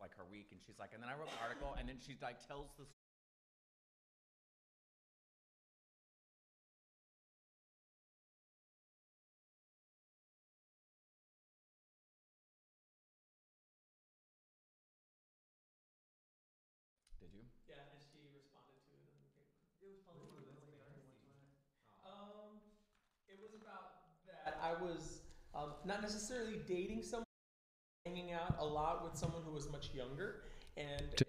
like her week, and she's like, and then I wrote the article, and then she like tells the Did you? Yeah, and she responded to it in the paper. It was probably one of those things. It was about that I was not necessarily dating someone, hanging out a lot with someone who was much younger, and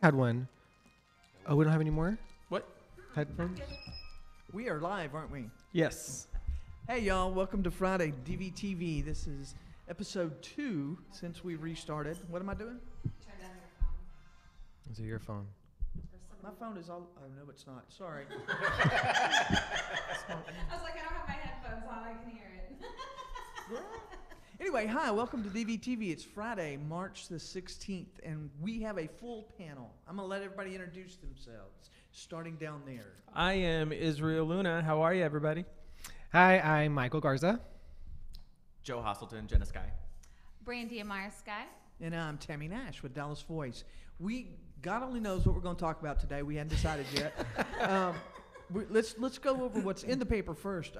Had one. Oh, we don't have any more What? headphones? We are live, aren't we? Yes. Hey, y'all. Welcome to Friday DVTV. This is episode 2 since we restarted. What am I doing? Turn down your phone. Is it your phone? My phone is all... Oh, no, it's not. Sorry. I was like, I don't have my headphones on. I can hear it. Anyway, hi. Welcome to DVTV. It's Friday, March the 16th, and we have a full panel. I'm going to let everybody introduce themselves, starting down there. I am Israel Luna. How are you, everybody? Hi, I'm Michael Garza. Joe Hosselton, Jenna Sky. Brandy Amaya Sky. And I'm Tammy Nash with Dallas Voice. God only knows what we're going to talk about today. We hadn't decided yet. Let's go over what's in the paper first.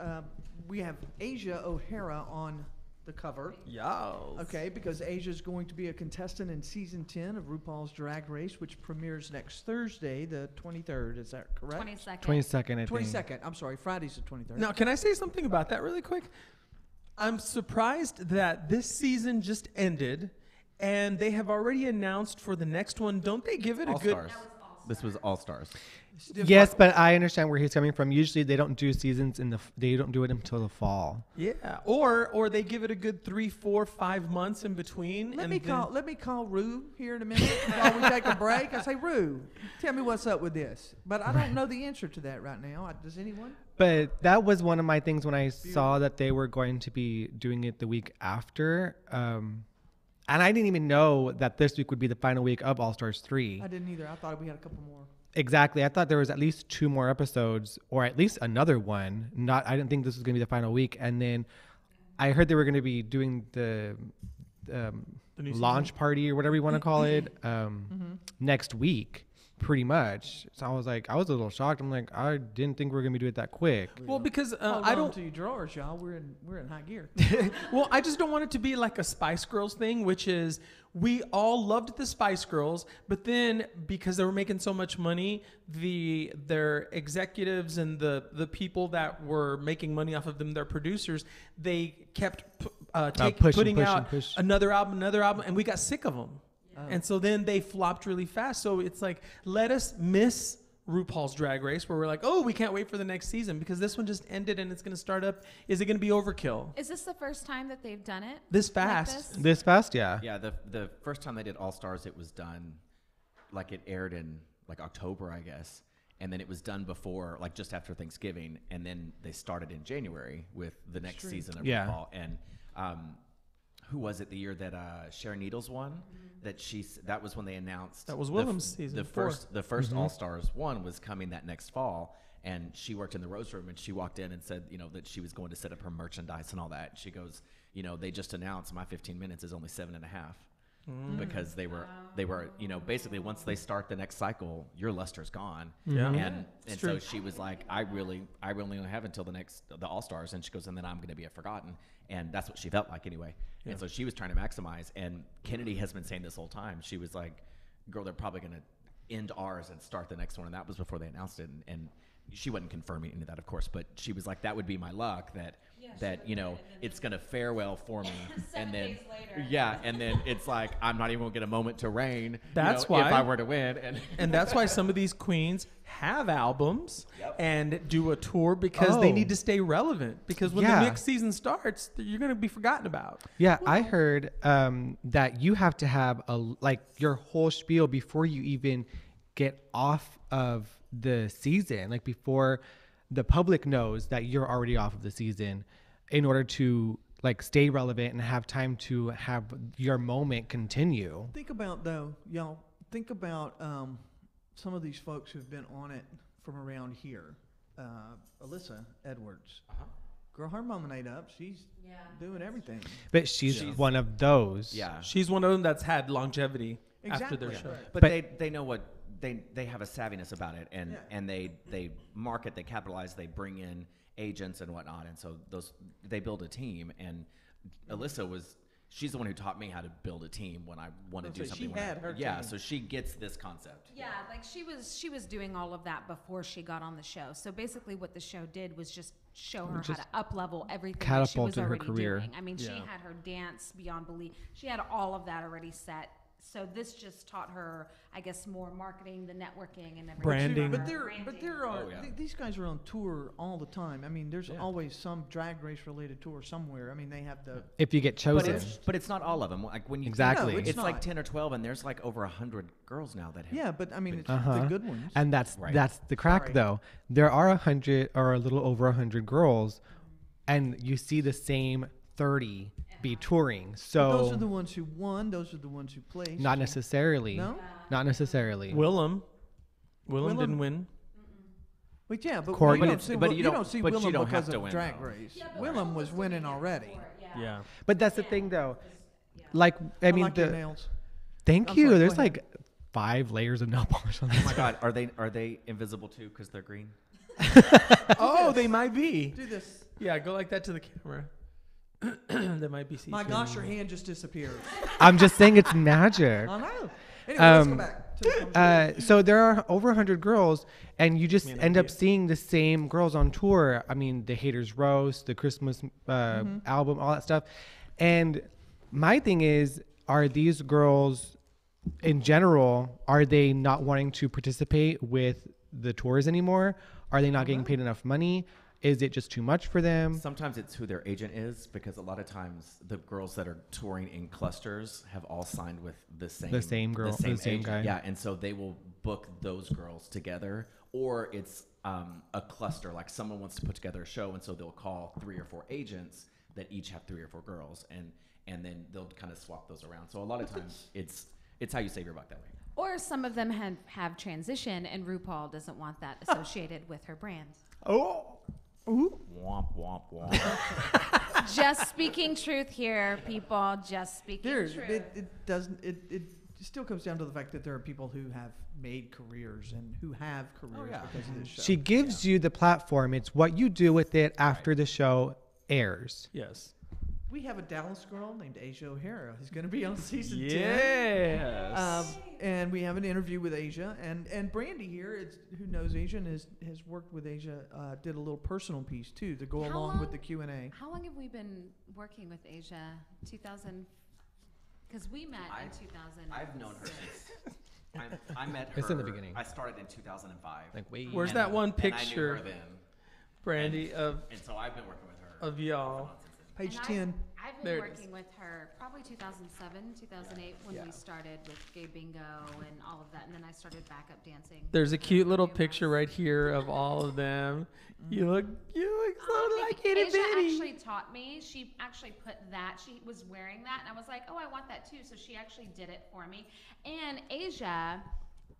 We have Asia O'Hara on the cover. Yo. Okay, because Asia's going to be a contestant in season 10 of RuPaul's Drag Race, which premieres next Thursday, the 23rd. Is that correct? 22nd. 22nd, I think. 22nd. I'm sorry, Friday's the 23rd. Now, can I say something about that really quick? I'm surprised that this season just ended, and they have already announced for the next one. Don't they give it a All good? Stars. This was All Stars. Yes, but I understand where he's coming from. Usually, they don't do seasons they don't do it until the fall. Yeah, or they give it a good 3, 4, 5 months in between. Let and me call Rue here in a minute while we take a break. I say, Rue, tell me what's up with this. But I don't know the answer to that right now. Does anyone? But that was one of my things when I saw that they were going to be doing it the week after. And I didn't even know that this week would be the final week of All Stars 3. I didn't either. I thought we had a couple more. Exactly. I thought there was at least 2 more episodes, or at least another one. I didn't think this was going to be the final week. And then I heard they were going to be doing the new launch party or whatever you want to call it next week, pretty much. So I was a little shocked. I'm like, I didn't think we were going to be doing it that quick. Well, because Hold I on don't. to your drawers, y'all. We're in high gear. Well, I just don't want it to be like a Spice Girls thing, which is we all loved the Spice Girls, but then because they were making so much money, their executives and the people that were making money off of them, their producers, they kept putting out another album, and we got sick of them. And so then they flopped really fast. So it's like, let us miss RuPaul's Drag Race, where we're like, oh, we can't wait for the next season because this one just ended and it's going to start up. Is it going to be overkill? Is this the first time that they've done it? This like fast? This fast, yeah. Yeah, the first time they did All Stars, it was done, like it aired in like October, I guess. And then it was done before, like just after Thanksgiving. And then they started in January with the next season of RuPaul. And who was it the year that Sharon Needles won? That was when they announced that was Willem's season. The first All Stars one was coming that next fall, and she worked in the Rose Room, and she walked in and said, that she was going to set up her merchandise and all that. She goes, they just announced my 15 minutes is only 7.5 because they were basically once they start the next cycle, your luster's gone. Yeah, and so she was like, I really only have until the All Stars, and she goes, and then I'm going to be a forgotten. And that's what she felt like anyway. Yeah. And so she was trying to maximize. And Kennedy has been saying this whole time. She was like, girl, they're probably going to end ours and start the next one. And that was before they announced it. And she wasn't confirming any of that, of course. But she was like, that would be my luck that it's going to fare well for me. 7 days later. Yeah. And then it's like, I'm not even going to get a moment to reign. That's why. If I were to win. And that's why some of these queens have albums and do a tour because they need to stay relevant. Because when the next season starts, you're going to be forgotten about. Yeah, I heard that you have to have your whole spiel before you even get off of the season, like before the public knows that you're already off of the season, in order to stay relevant and have time to have your moment continue. Think about some of these folks who've been on it from around here. Alyssa Edwards. Girl, her moment ain't up. She's doing everything. But she's one of those. Yeah. She's one of them that's had longevity after their show. But they know what they have a savviness about it, and they market, they capitalize, they bring in agents and whatnot, and so they build a team. And Alyssa she's the one who taught me how to build a team when I want to do something. She had her team. So she gets this concept. Yeah, like she was doing all of that before she got on the show. So basically what the show did was just show her how to up-level everything that she was catapulted her already career. doing. I mean, she had her dance beyond belief. She had all of that already set so this just taught her, I guess, more marketing, the networking, and everything. Branding. But there are Oh, yeah. these guys are on tour all the time. I mean, there's always some drag race related tour somewhere. I mean, they have the If you get chosen. But it's not all of them. Like when you Exactly. No, it's not. like 10 or 12, and there's like over 100 girls now that have. yeah, but I mean, it's Uh-huh. the good ones. And that's Right. that's the crack Sorry. though. There are 100 or a little over 100 girls, and you see the same 30 be touring. So Those are the ones who won. Those are the ones who placed. not necessarily. No? Not necessarily. Willem Willem- didn't win. Wait, yeah, but Courtney- you But don't see, but you you don't don't- see but you Willem don't because have to of win, Drag though. Race. Willem was winning already. Yeah. But that's the thing though. Like I mean like your the nails. thank I'm you. sorry, go There's ahead. like 5 layers of nail polish on Oh this. my God, are they invisible too because they're green? Oh, they might be. Do this. Yeah, go like that to the camera. That might be see. My gosh, your hand just disappeared. I'm just saying it's magic. I know. Anyway, let's go Um, back to the conversation. So there are over 100 girls, and you just Me an end up idea. seeing the same girls on tour. I mean, the Haters Roast, the Christmas album, all that stuff. And my thing is, are these girls, in general, are they not wanting to participate with the tours anymore? Are they not getting paid enough money? Is it just too much for them? Sometimes it's who their agent is because a lot of times the girls that are touring in clusters have all signed with the same girl- the same agent. guy. Yeah, and so they will book those girls together, or it's a cluster. Like someone wants to put together a show, and so they'll call 3 or 4 agents that each have 3 or 4 girls, and then they'll kind of swap those around. So a lot of times it's how you save your buck that way. Or some of them have transitioned, and RuPaul doesn't want that associated with her brand. Oh. Ooh. Womp womp womp. Just speaking truth here, people. Just speaking There, truth. it doesn't. It still comes down to the fact that there are people who have made careers and who have careers yeah. because of this show. She gives you the platform. It's what you do with it after the show airs. Yes. We have a Dallas girl named Asia O'Hara who's going to be on season 10. Yes. And we have an interview with Asia. And Brandy here, who knows Asia and has worked with Asia, did a little personal piece, too, to go How along with long? the Q&A. How long have we been working with Asia? 2000. Because we met in 2000. I've known her since I met her. It's in the beginning. I started in 2005. Like, wait. Where's And- that one and I knew picture, her then, Brandy, of and so I've been working with her y'all? Page And 10. I've been There it is. working with her probably 2007, 2008 when we started with Gay Bingo and all of that. And then I started backup dancing. There's a for cute little few picture months. right here of all of them. You look so I like think itty Asia bitty. actually taught me. She actually put that. She was wearing that, and I was like, "Oh, I want that too." So she actually did it for me. And Asia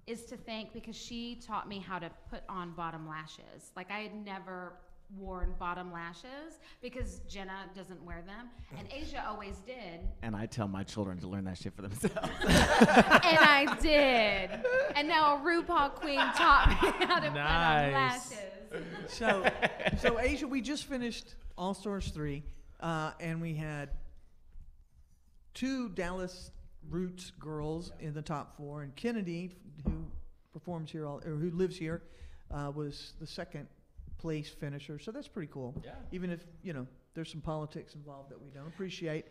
is to thank because she taught me how to put on bottom lashes. Like I had never worn bottom lashes because Jenna doesn't wear them, and Asia always did, And I tell my children to learn that shit for themselves. and I did. And now a RuPaul queen taught me how to put on Nice. lashes. So Asia, we just finished All Stars 3, and we had 2 Dallas Roots girls in the top 4, and Kennedy, who performs here, or who lives here, was the second place finisher. So that's pretty cool. Yeah. Even if, there's some politics involved that we don't appreciate.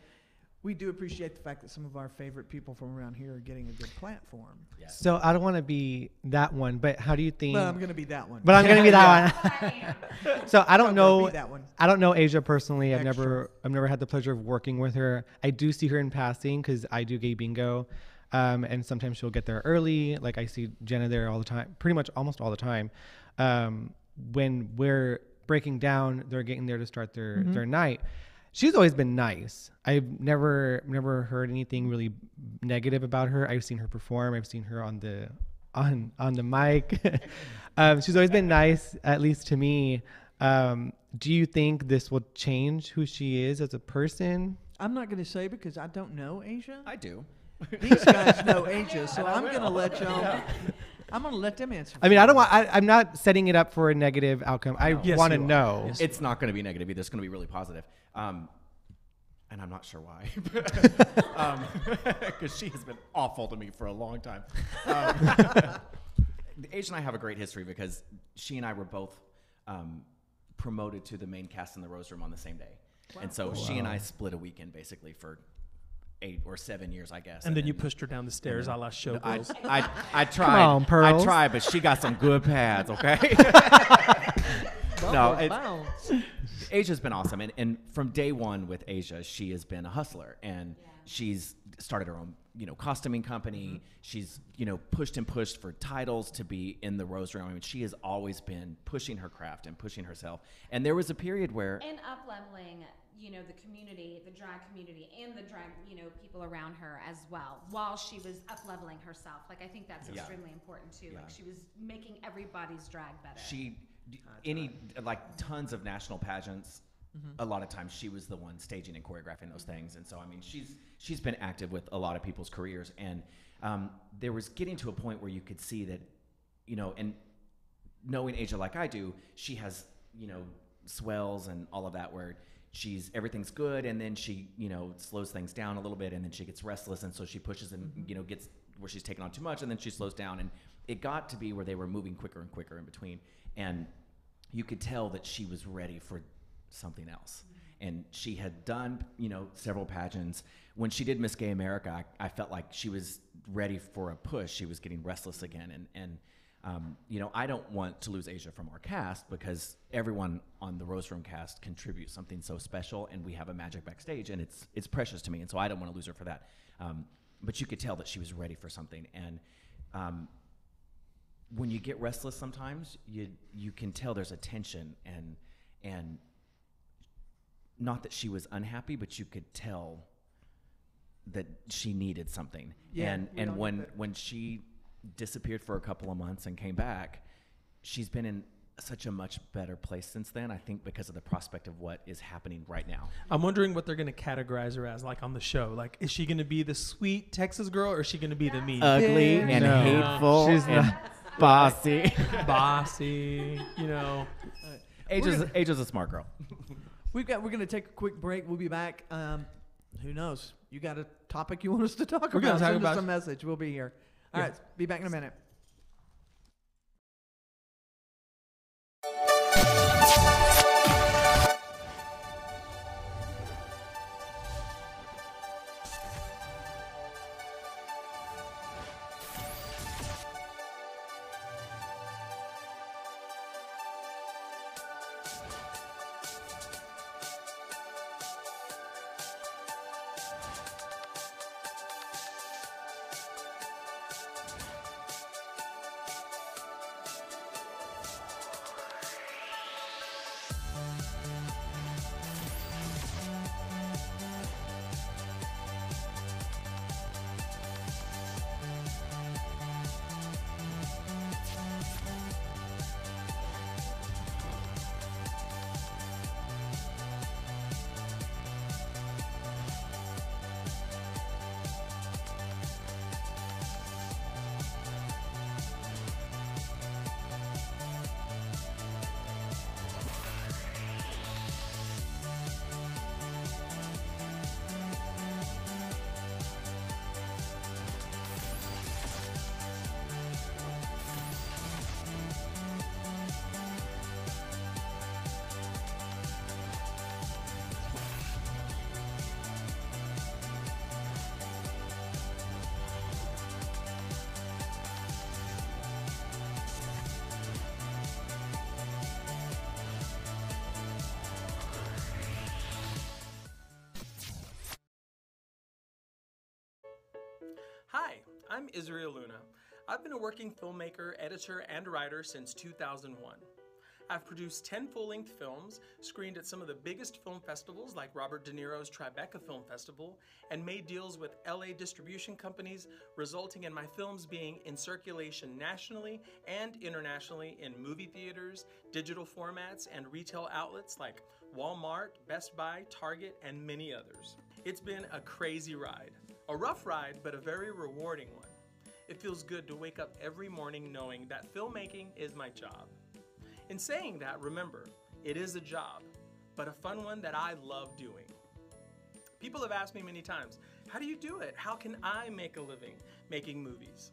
We do appreciate the fact that some of our favorite people from around here are getting a good platform. So I don't want to be that one, but how do you think? But I'm going to be that one. But I'm gonna be that one. I am. So I don't I'm gonna know. be that one. I don't know Asia personally. I've Extra. never had the pleasure of working with her. I do see her in passing because I do Gay Bingo, and sometimes she'll get there early. Like I see Jenna there all the time, pretty much almost all the time. When we're breaking down, they're getting there to start their night. She's always been nice. I've never heard anything really negative about her. I've seen her perform. I've seen her on the mic. She's always been nice, at least to me. Do you think this will change who she is as a person? I'm not going to say because I don't know Asia. I do. These guys know Asia, so I'm going to let y'all. I'm going to let them answer. I mean, I'm not setting it up for a negative outcome. I Yes, want to you are. know. Yes. It's not going to be negative either. It's going to be really positive. And I'm not sure why. Because she has been awful to me for a long time. Asia and I have a great history because she and I were both promoted to the main cast in the Rose Room on the same day. And so she and I split a weekend basically for 8 or 7 years, I guess. And then you pushed her down the stairs a la Showgirls. I tried. on, Pearls. I tried, but she got some good pads, okay? No, Asia's been awesome. And from day one with Asia, she has been a hustler. And she's started her own, costuming company. She's, pushed for titles to be in the Rose Room. I mean, she has always been pushing her craft and pushing herself. And there was a period where... And up-leveling, the community, the drag community, and the drag, people around her as well, while she was up-leveling herself. Like, I think that's extremely important, too. Yeah. Like, she was making everybody's drag better. Tons of national pageants, a lot of times she was the one staging and choreographing those things. And so, I mean, she's been active with a lot of people's careers. And there was getting to a point where you could see that, and knowing Asia like I do, she has, swells and all of that where everything's good, and then she, slows things down a little bit, and then she gets restless, and so she pushes and, gets where she's taking on too much, and then she slows down. And it got to be where they were moving quicker and quicker in between. And you could tell that she was ready for something else. And she had done, several pageants. When she did Miss Gay America, I felt like she was ready for a push. She was getting restless again. And I don't want to lose Asia from our cast, because everyone on the Rose Room cast contributes something so special, and we have a magic backstage, and it's precious to me. And so I don't want to lose her for that. But you could tell that she was ready for something. And when you get restless sometimes, you can tell there's a tension, and not that she was unhappy, but you could tell that she needed something. Yeah, and when she disappeared for a couple of months and came back, she's been in such a much better place since then, I think, because of the prospect of what is happening right now. I'm wondering what they're going to categorize her as, like, on the show. Like, is she going to be the sweet Texas girl, or is she going to be the mean? Ugly and No. hateful She's and not. bossy. Bossy, Aja's a smart girl. We're going to take a quick break. We'll be back. Who knows? You got a topic you want us to talk We're gonna about? talk Send us about- a message. We'll be here. All right. Be back in a minute. Hi, I'm Israel Luna. I've been a working filmmaker, editor, and writer since 2001. I've produced 10 full-length films, screened at some of the biggest film festivals like Robert De Niro's Tribeca Film Festival, and made deals with LA distribution companies, resulting in my films being in circulation nationally and internationally in movie theaters, digital formats, and retail outlets like Walmart, Best Buy, Target, and many others. It's been a crazy ride. A rough ride, but a very rewarding one. It feels good to wake up every morning knowing that filmmaking is my job. In saying that, remember, it is a job, but a fun one that I love doing. People have asked me many times, how do you do it? How can I make a living making movies?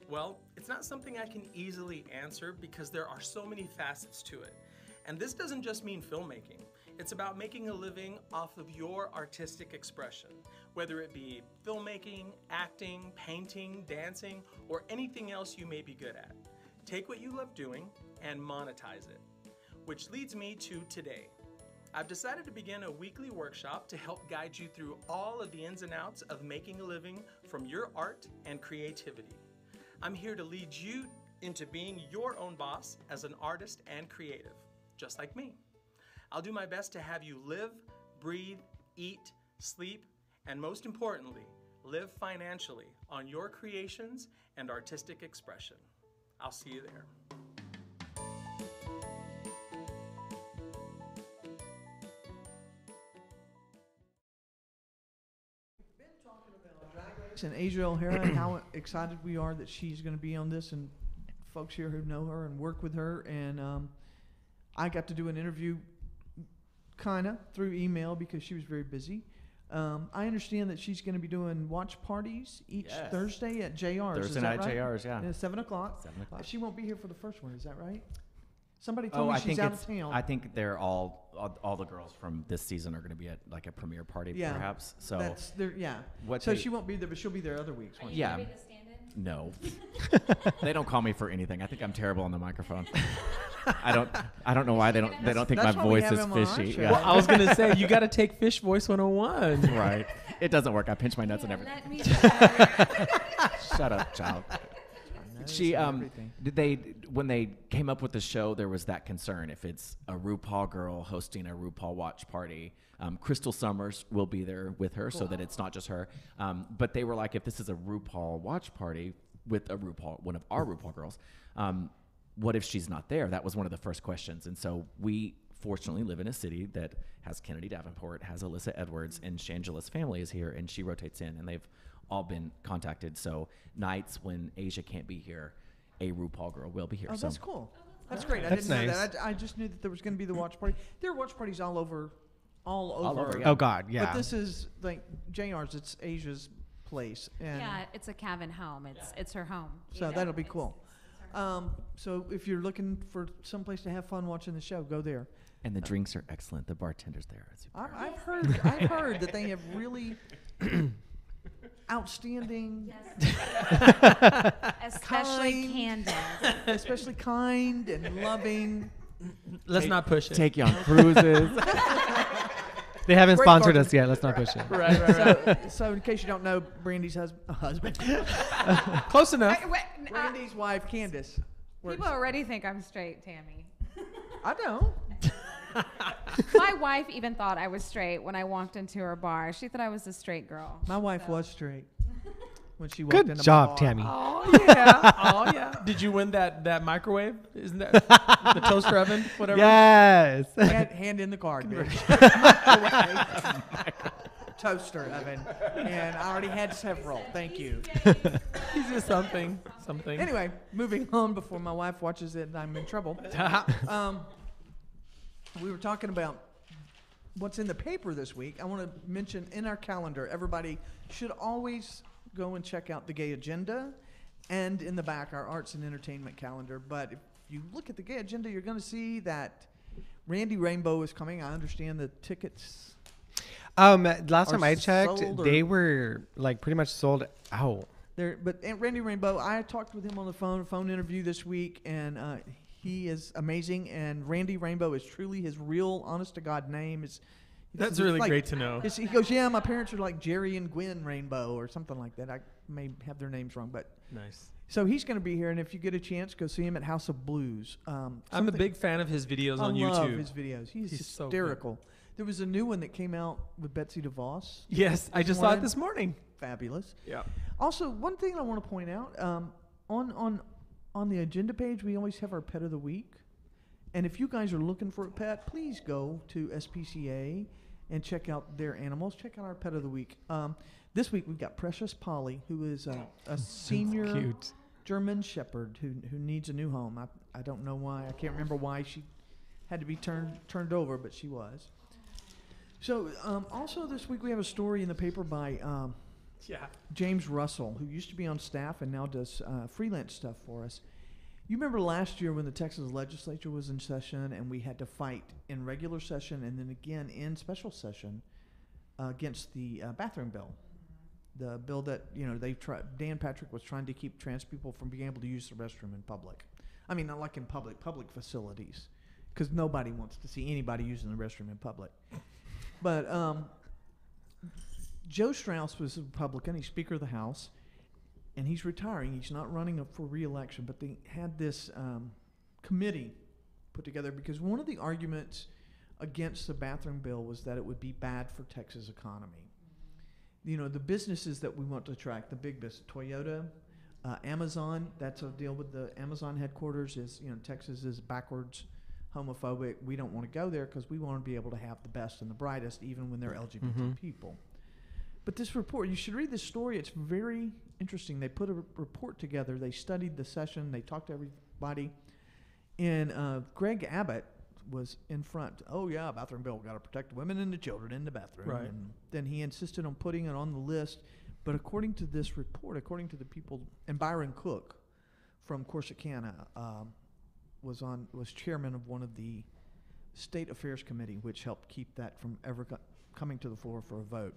Well, it's not something I can easily answer because there are so many facets to it. And this doesn't just mean filmmaking. It's about making a living off of your artistic expression, whether it be filmmaking, acting, painting, dancing, or anything else you may be good at. Take what you love doing and monetize it. Which leads me to today. I've decided to begin a weekly workshop to help guide you through all of the ins and outs of making a living from your art and creativity. I'm here to lead you into being your own boss as an artist and creative, just like me. I'll do my best to have you live, breathe, eat, sleep, and most importantly, live financially on your creations and artistic expression. I'll see you there. And Asia O'Hara, and how excited we are that she's going to be on this, and folks here who know her and work with her. And I got to do an interview kind of through email because she was very busy. I understand that she's going to be doing watch parties each Thursday at JR's. Thursday night at JR's, yeah. At 7 o'clock. 7 o'clock. She won't be here for the first one, is that right? Somebody told me I she's think out of town. I think they're all the girls from this season are going to be at like a premiere party, perhaps. So that's there. Yeah. What So they- she won't be there, but she'll be there other weeks. Are won't you Yeah. gonna be the stand-in? No, they don't call me for anything. I think I'm terrible on the microphone. I don't know why they don't think my That's why we voice have is him on our fishy. show. Yeah. Well, I was gonna say you got to take Fish Voice 101. Right. It doesn't work. I pinch my nuts and Yeah, everything. let me Shut up, child. She did they when they came up with the show, there was that concern if it's a RuPaul girl hosting a RuPaul watch party. Crystal Summers will be there with her, so that it's not just her. But they were like, if this is a RuPaul watch party with a one of our RuPaul girls, what if she's not there? That was one of the first questions, and so we fortunately live in a city that has Kennedy Davenport, has Alyssa Edwards, and Shangela's family is here, and she rotates in, and they've all been contacted. So nights when Asia can't be here, a RuPaul girl will be here. Oh, So that's cool. That's great. I That's didn't know nice. that. I just knew that there was going to be the watch party. There are watch parties all over. over, yeah. Oh God, yeah. But this is like JR's. It's Asia's place, and Yeah, it's a Cavan home. It's her home. so that'll be cool. So if you're looking for someplace to have fun watching the show, go there. And the drinks are excellent. The bartenders there are super. I've heard that they have really outstanding, Especially Kind. Candace. especially kind and loving. Let's not push it. Take you on cruises. They haven't Great sponsored bartender. us yet. Let's not push it. Right. So in case you don't know, Brandy's husband, Close enough. Brandy's wife, Candace. works- People already think I'm straight, Tammy. I don't. My wife even thought I was straight when I walked into her bar. She thought I was a straight girl. My wife was straight when she walked Good into job, my bar. Tammy. Oh yeah. Oh yeah. Did you win that microwave? Isn't that the toaster oven? Whatever. Yes. Hand in the card, bitch. Toaster oven, and I already had several. Thank you. He's just something. Anyway, moving on before my wife watches it and I'm in trouble. We were talking about what's in the paper this week. I want to mention in our calendar, everybody should always go and check out the Gay Agenda, and in the back, our arts and entertainment calendar. But if you look at the Gay Agenda, you're going to see that Randy Rainbow is coming. I understand the tickets. Last time Are I checked, sold or- they were like pretty much sold out. But Randy Rainbow, I talked with him on the phone interview this week, and he is amazing. And Randy Rainbow is truly his real, honest to God name. That's really great to know. He goes, yeah, my parents are like Jerry and Gwen Rainbow or something like that. I may have their names wrong, but Nice. so he's going to be here. And if you get a chance, go see him at House of Blues. I'm a Something- big fan of his videos I on love YouTube. his videos. He's He's so good. hysterical. There was a new one that came out with Betsy DeVos. Yes, I just saw it this morning. Fabulous. Yeah. Also, one thing I want to point out, on the agenda page, we always have our pet of the week. And if you guys are looking for a pet, please go to SPCA and check out their animals. Check out our pet of the week. This week we've got Precious Polly, who is a senior Cute. German Shepherd who needs a new home. I don't know why. I can't remember why she had to be turned over, but she was. So also this week we have a story in the paper by Yeah. James Russell, who used to be on staff and now does freelance stuff for us. You remember last year when the Texas legislature was in session and we had to fight in regular session and then again in special session against the bathroom bill. The bill that, Dan Patrick was trying to keep trans people from being able to use the restroom in public. I mean, not like in public facilities, because nobody wants to see anybody using the restroom in public. But Joe Strauss was a Republican. He's Speaker of the House. And he's retiring. He's not running up for re-election, but they had this committee put together because one of the arguments against the bathroom bill was that it would be bad for Texas economy. The businesses that we want to attract, the big business, Toyota, Amazon, that's a deal with the Amazon headquarters is, Texas is backwards, homophobic. We don't want to go there because we want to be able to have the best and the brightest even when they're LGBT people. But this report, you should read this story. It's very interesting. They put a report together. They studied the session. They talked to everybody. And Greg Abbott was in front. Oh, yeah, bathroom bill. Got to protect women and the children in the bathroom. Right. And then he insisted on putting it on the list. But according to this report, according to the people, and Byron Cook from Corsicana was chairman of one of the State Affairs Committee, which helped keep that from ever coming to the floor for a vote.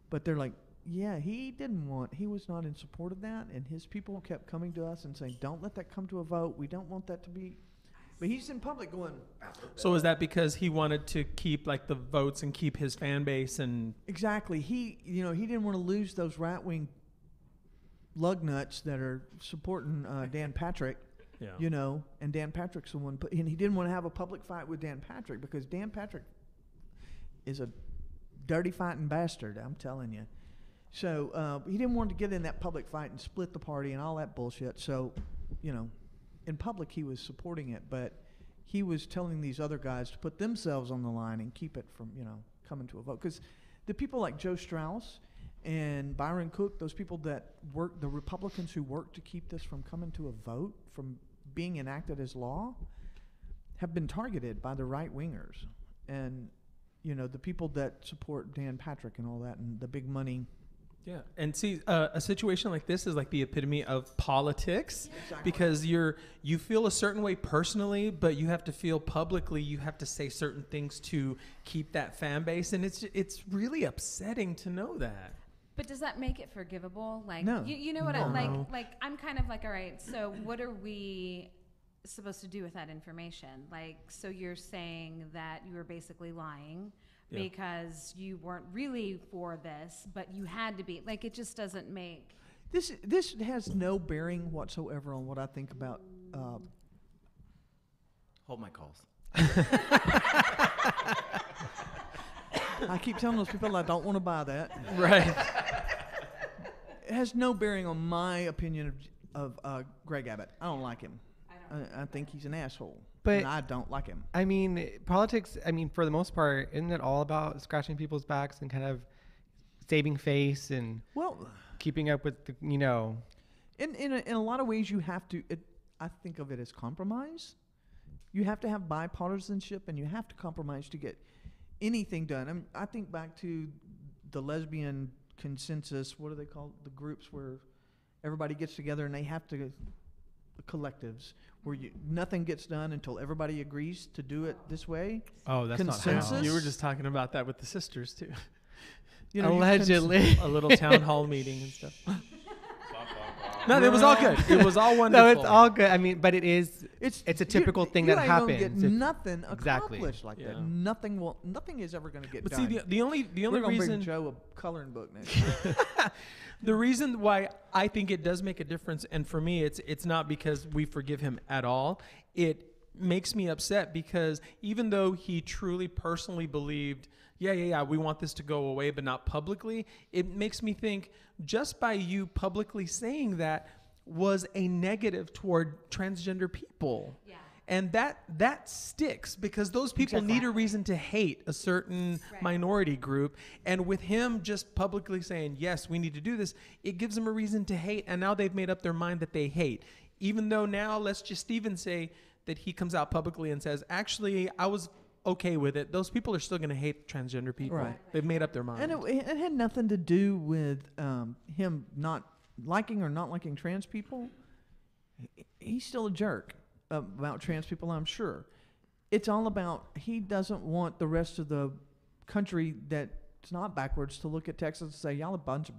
But they're like, yeah, he was not in support of that, and his people kept coming to us and saying, don't let that come to a vote. We don't want that to be. But he's in public going. So is that because he wanted to keep like the votes and keep his fan base and? Exactly. He didn't want to lose those right-wing lug nuts that are supporting Dan Patrick. Yeah. And Dan Patrick's the one. And he didn't want to have a public fight with Dan Patrick because Dan Patrick is a dirty fighting bastard, I'm telling you. So he didn't want to get in that public fight and split the party and all that bullshit. So, in public he was supporting it, but he was telling these other guys to put themselves on the line and keep it from, coming to a vote. Because the people like Joe Strauss and Byron Cook, those people that work, the Republicans who work to keep this from coming to a vote, from being enacted as law, have been targeted by the right-wingers. And the people that support Dan Patrick and all that and the big money. Yeah. And see, a situation like this is like the epitome of politics. Yeah, exactly. Because you feel a certain way personally, but you have to feel publicly, you have to say certain things to keep that fan base. And it's really upsetting to know that. But does that make it forgivable? Like, no. You know what No. I'm kind of like, all right, so what are we supposed to do with that information? Like, so you're saying that you were basically lying because you weren't really for this, but you had to be. Like, it just doesn't make. This has no bearing whatsoever on what I think about. Hold my calls. I keep telling those people I don't want to buy that. Right. It has no bearing on my opinion of Greg Abbott. I don't like him. I think he's an asshole. But and I don't like him. I mean, politics, for the most part, isn't it all about scratching people's backs and kind of saving face and keeping up with the, In a lot of ways, you have to. I think of it as compromise. You have to have bipartisanship, and you have to compromise to get anything done. I think back to the lesbian consensus. What are they called? The groups where everybody gets together and they have to. The collectives where nothing gets done until everybody agrees to do it this way. Oh, that's Consensus? not how. You were just talking about that with the sisters too. Allegedly. A little town hall meeting and stuff. No, it was all good. It was all wonderful. No, it's all good. But it's a typical thing that happens. You ain't gonna get nothing Exactly. accomplished like that. Nothing is ever going to get But done. see, the only We're gonna reason bring Joe a coloring book next year. the reason why I think it does make a difference, and for me, it's not because we forgive him at all. It makes me upset because even though he truly personally believed, we want this to go away, but not publicly, it makes me think just by you publicly saying that was a negative toward transgender people. Yeah. And that sticks because those people need a reason to hate a certain minority group. And with him just publicly saying, yes, we need to do this, it gives them a reason to hate. And now they've made up their mind that they hate. Even though now, let's just even say that he comes out publicly and says, actually, I was okay with it. Those people are still going to hate transgender people. Right. They've made up their mind. And it had nothing to do with him not liking or not liking trans people. he's still a jerk about trans people, I'm sure. It's all about he doesn't want the rest of the country that's not backwards to look at Texas and say, y'all a bunch of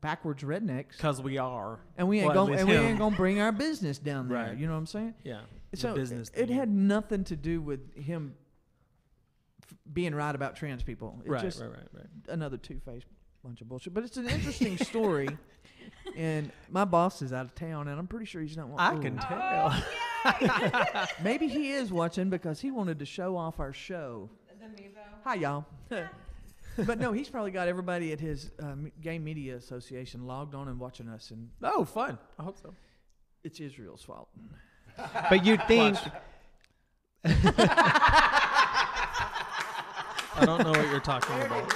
backwards rednecks. Because we are. And we ain't Well, at going least we him. ain't gonna bring our business down there. Right. You know what I'm saying? Yeah. So business it thing. had nothing to do with him being right about trans people. It's Right. just Right. another two-faced bunch of bullshit. But it's an interesting story. And my boss is out of town, and I'm pretty sure he's not watching. I can tell. Maybe he is watching because he wanted to show off our show. Hi, y'all. But no, he's probably got everybody at his Gay Media Association logged on and watching us, and Oh, fun. I hope so. it's Israel's fault. But you'd think I don't know what you're talking about.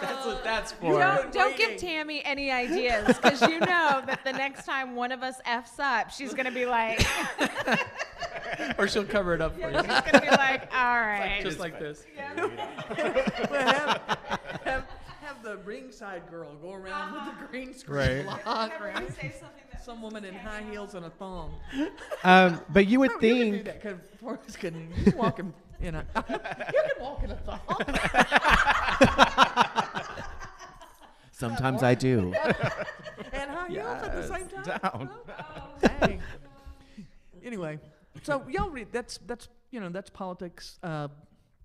That's what that's for. Don't give Tammy any ideas, because you know that the next time one of us F's up, she's going to be like, Or she'll cover it up for you. she's going to be like, all right. Just like this. Well, have the ringside girl go around with the green screen Right. block, right? Some woman in high heels and a thong. but you would No, you can do think that because Forrest can walk in a. You can walk in a thong. Sometimes I do. And high heels at the same time. Down. Dang. Anyway, so y'all read that's politics.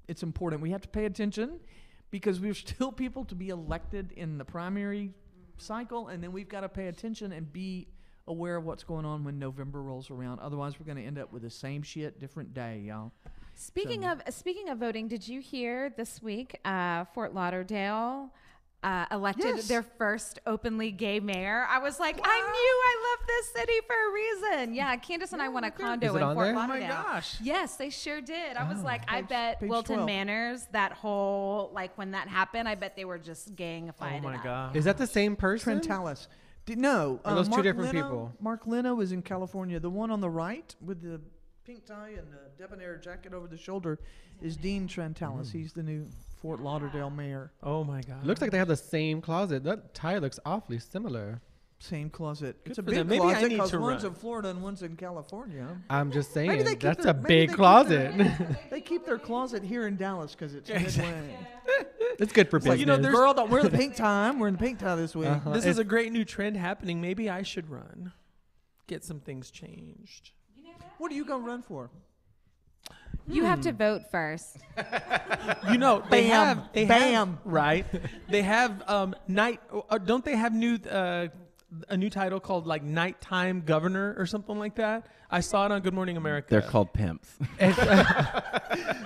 It's important. We have to pay attention because we're still people to be elected in the primary cycle, and then we've got to pay attention and be aware of what's going on when November rolls around. Otherwise, we're going to end up with the same shit, different day, y'all. Speaking of voting, did you hear this week Fort Lauderdale elected Yes. their first openly gay mayor? I was like, I knew I love this city for a reason. Yeah, Candace and I won a condo Is it in on Fort there? Oh Lauderdale. my gosh. Yes, they sure did. I was like, I Page- bet page Wilton 12. Manors, that whole, like when that happened, I bet they were just gangified. Oh my it up. god. is that the same person? Trentalis. No, Are those two Mark different Leno- people? Mark Leno is in California. The one on the right with the pink tie and the debonair jacket over the shoulder is Dean Trentalis. He's the new Fort Lauderdale mayor. Oh my god. Looks like they have the same closet. That tie looks awfully similar. Same closet. It's a for big them. Maybe I closet need because to one's run. in Florida and one's in California. I'm just Maybe saying they keep that's their- a maybe big they keep closet. They keep their closet here in Dallas because it's midway. It's good for business. you know, there's- Girl, don't wear the pink tie. I'm wearing the pink tie this week. Uh-huh. This is a great new trend happening. Maybe I should run. Get some things changed. What are you going to run for? You have to vote first. You know, they Bam. have Bam. right. They have night. Don't they have a new title called like nighttime governor or something like that? I saw it on Good Morning America. They're called pimps.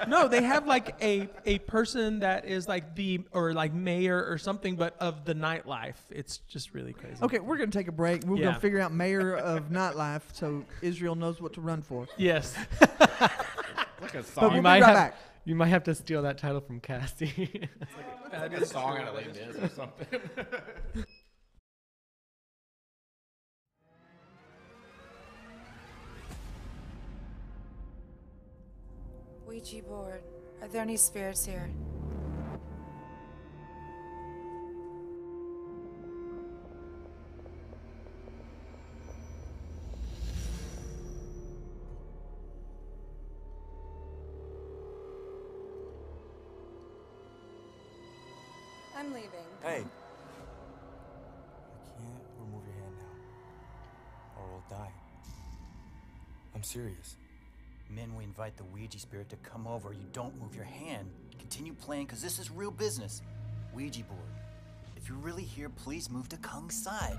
No, they have like a person that is like like mayor or something, but of the nightlife. It's just really crazy. Okay, we're going to take a break. We're going Yeah. to figure out mayor of nightlife so Israel knows what to run for. Yes. Like a But song. we'll be right back. You might have to steal that title from Cassie. Like a song out of Les Mis or something. Ouija board. Are there any spirits here? I'm leaving. Hey! You can't remove your hand now, or we'll die. I'm serious. Men, we invite the Ouija spirit to come over. You don't move your hand. Continue playing, because this is real business. Ouija board. If you're really here, please move to Kung's side.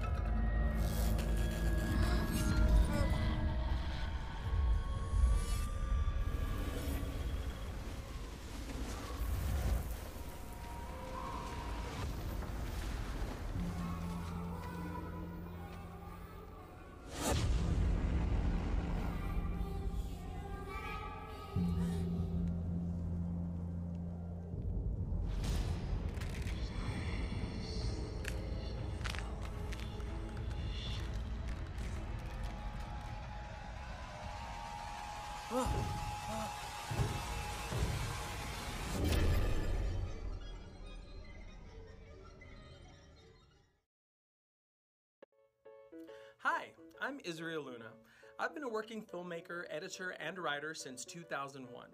I'm Israel Luna. I've been a working filmmaker, editor, and writer since 2001.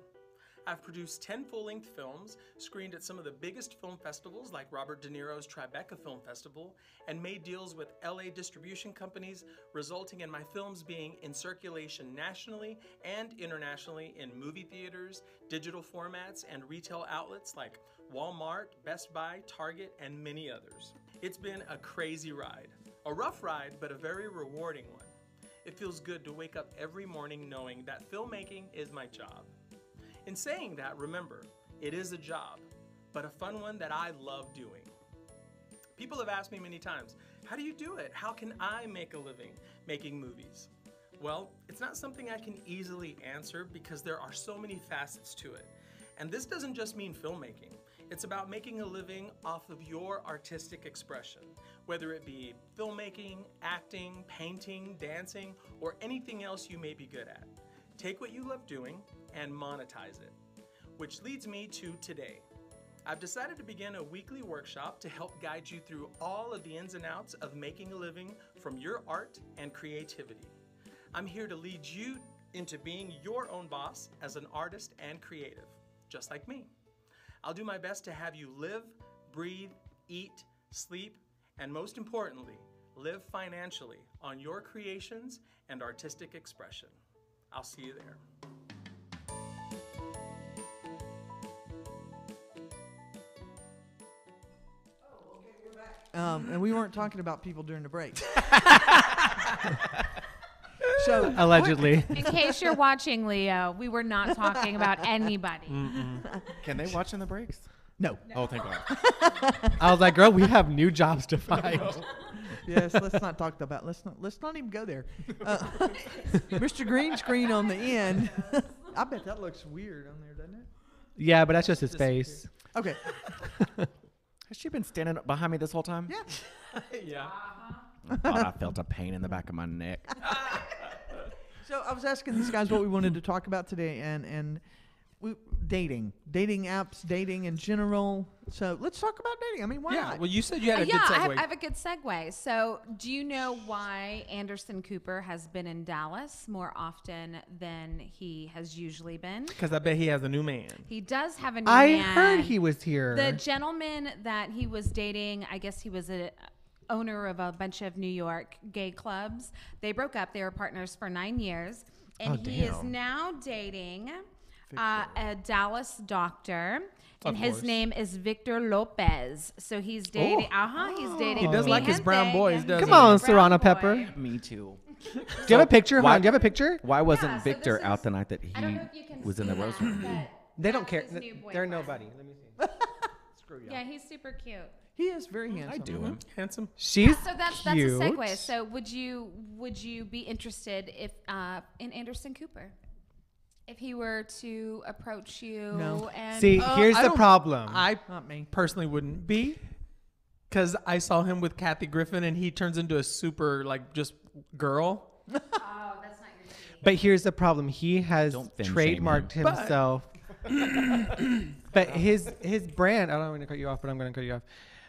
I've produced 10 full-length films, screened at some of the biggest film festivals like Robert De Niro's Tribeca Film Festival, and made deals with LA distribution companies, resulting in my films being in circulation nationally and internationally in movie theaters, digital formats, and retail outlets like Walmart, Best Buy, Target, and many others. It's been a crazy ride. A rough ride, but a very rewarding one. It feels good to wake up every morning knowing that filmmaking is my job. In saying that, remember, it is a job, but a fun one that I love doing. People have asked me many times, how do you do it? How can I make a living making movies? Well, it's not something I can easily answer because there are so many facets to it. And this doesn't just mean filmmaking. It's about making a living off of your artistic expression, whether it be filmmaking, acting, painting, dancing, or anything else you may be good at. Take what you love doing and monetize it. Which leads me to today. I've decided to begin a weekly workshop to help guide you through all of the ins and outs of making a living from your art and creativity. I'm here to lead you into being your own boss as an artist and creative, just like me. I'll do my best to have you live, breathe, eat, sleep, and most importantly, live financially on your creations and artistic expression. I'll see you there. And we weren't talking about people during the break. So Allegedly. In case you're watching, Leo, we were not talking about anybody. Can they watch in the breaks? no. Oh, thank God. I was like, girl, we have new jobs to find. Yes, let's not talk about. Let's not even go there. Mr. Green Screen on the end. I bet that looks weird on there, doesn't it? Yeah, but that's just his face. Okay. Has she been standing up behind me this whole time? Yeah. Yeah. I thought I felt a pain in the back of my neck. So I was asking these guys what we wanted to talk about today, and dating apps, dating in general. So let's talk about dating. I mean, why Yeah. not? Well, you said you had a good Yeah, segue. I have a good segue. So, do you know why Anderson Cooper has been in Dallas more often than he has usually been? Because I bet he has a new man. He does have a new I man. heard he was here. The gentleman that he was dating, I guess he was a owner of a bunch of New York gay clubs. They broke up. They were partners for 9 years. And he is damn. now dating a Dallas doctor. And Of his course. name is Victor Lopez. So he's dating. He's dating. He does Mi like his brown gente. boys, Yeah, doesn't he's Come on, a brown Serrano boy. Pepper. Me too. Do you have a picture? why- Hon? Do you have a picture? Why wasn't Yeah, so Victor this out is- the night that I don't he know if you can was in the see rose that, room? but They don't that's care. his new They're boyfriend. nobody. Let me see. Screw you. Yeah, he's super cute. He is very handsome. I do him. Handsome. She's So that's cute. a segue. So would you be interested if in Anderson Cooper? If he were to approach you No. and See, here's I the don't- problem. I Not me. personally wouldn't be, because I saw him with Kathy Griffin, and he turns into a super just girl. oh, that's not your speed. But here's the problem. He has Don't thin shame trademarked him. But- himself. But his brand, I don't want to cut you off, but I'm going to cut you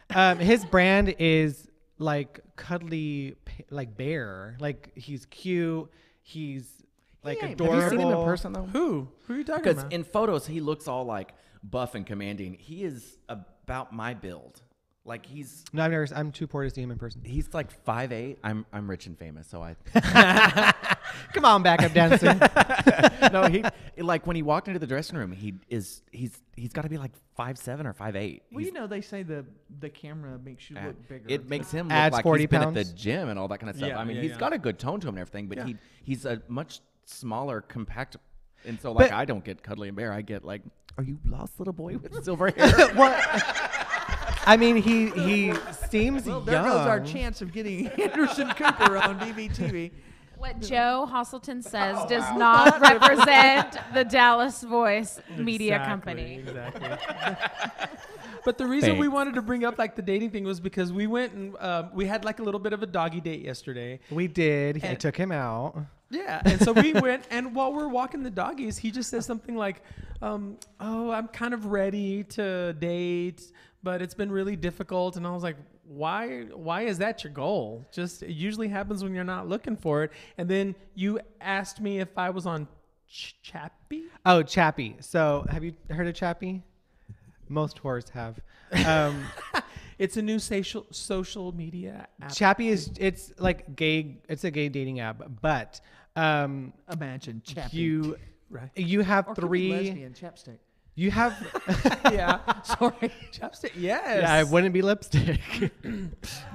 off. His brand is like cuddly, like bear. Like he's cute. He's like ain't. adorable. Have you seen him in person though? Who are you talking Because about? in photos he looks all like buff and commanding. He is about my build. Like No, I'm too poor to see him in person. he's like 5'8". I'm rich and famous, so I. Come on, backup dancer. No, he like when he walked into the dressing room, he's got to be like 5'7" or 5'8". Well, you know, they say the camera makes you look bigger. It makes him look Adds like 40 he's been at pounds. the gym and all that kind of stuff. Yeah, I mean, yeah, he's yeah. got a good tone to him and everything, but Yeah. he's a much smaller, compact. And so, like, But- I don't get cuddly and bear. I get like, are you lost, little boy with silver hair? I mean, he seems Well, young. there goes our chance of getting Anderson Cooper on DVTV. What Joe Hostleton says does not represent the Dallas Voice Media Company. Exactly. But the reason we Thanks. wanted to bring up like the dating thing was because we went and we had like a little bit of a doggy date yesterday. We did. I And- took him out. Yeah, and so we went, and while we're walking the doggies, he just says something like, "Oh, I'm kind of ready to date, but it's been really difficult." And I was like, why is that your goal? Just it usually happens when you're not looking for it. And then you asked me if I was on Chappie. Oh, Chappie. So have you heard of Chappie? Most whores have. It's a new social media app. Chappie it's like gay. It's a gay dating app, but Imagine Chappie. you have Or could be three. lesbian chapstick. You have Yeah. Sorry. Chapstick. Yes. yeah, it wouldn't be lipstick.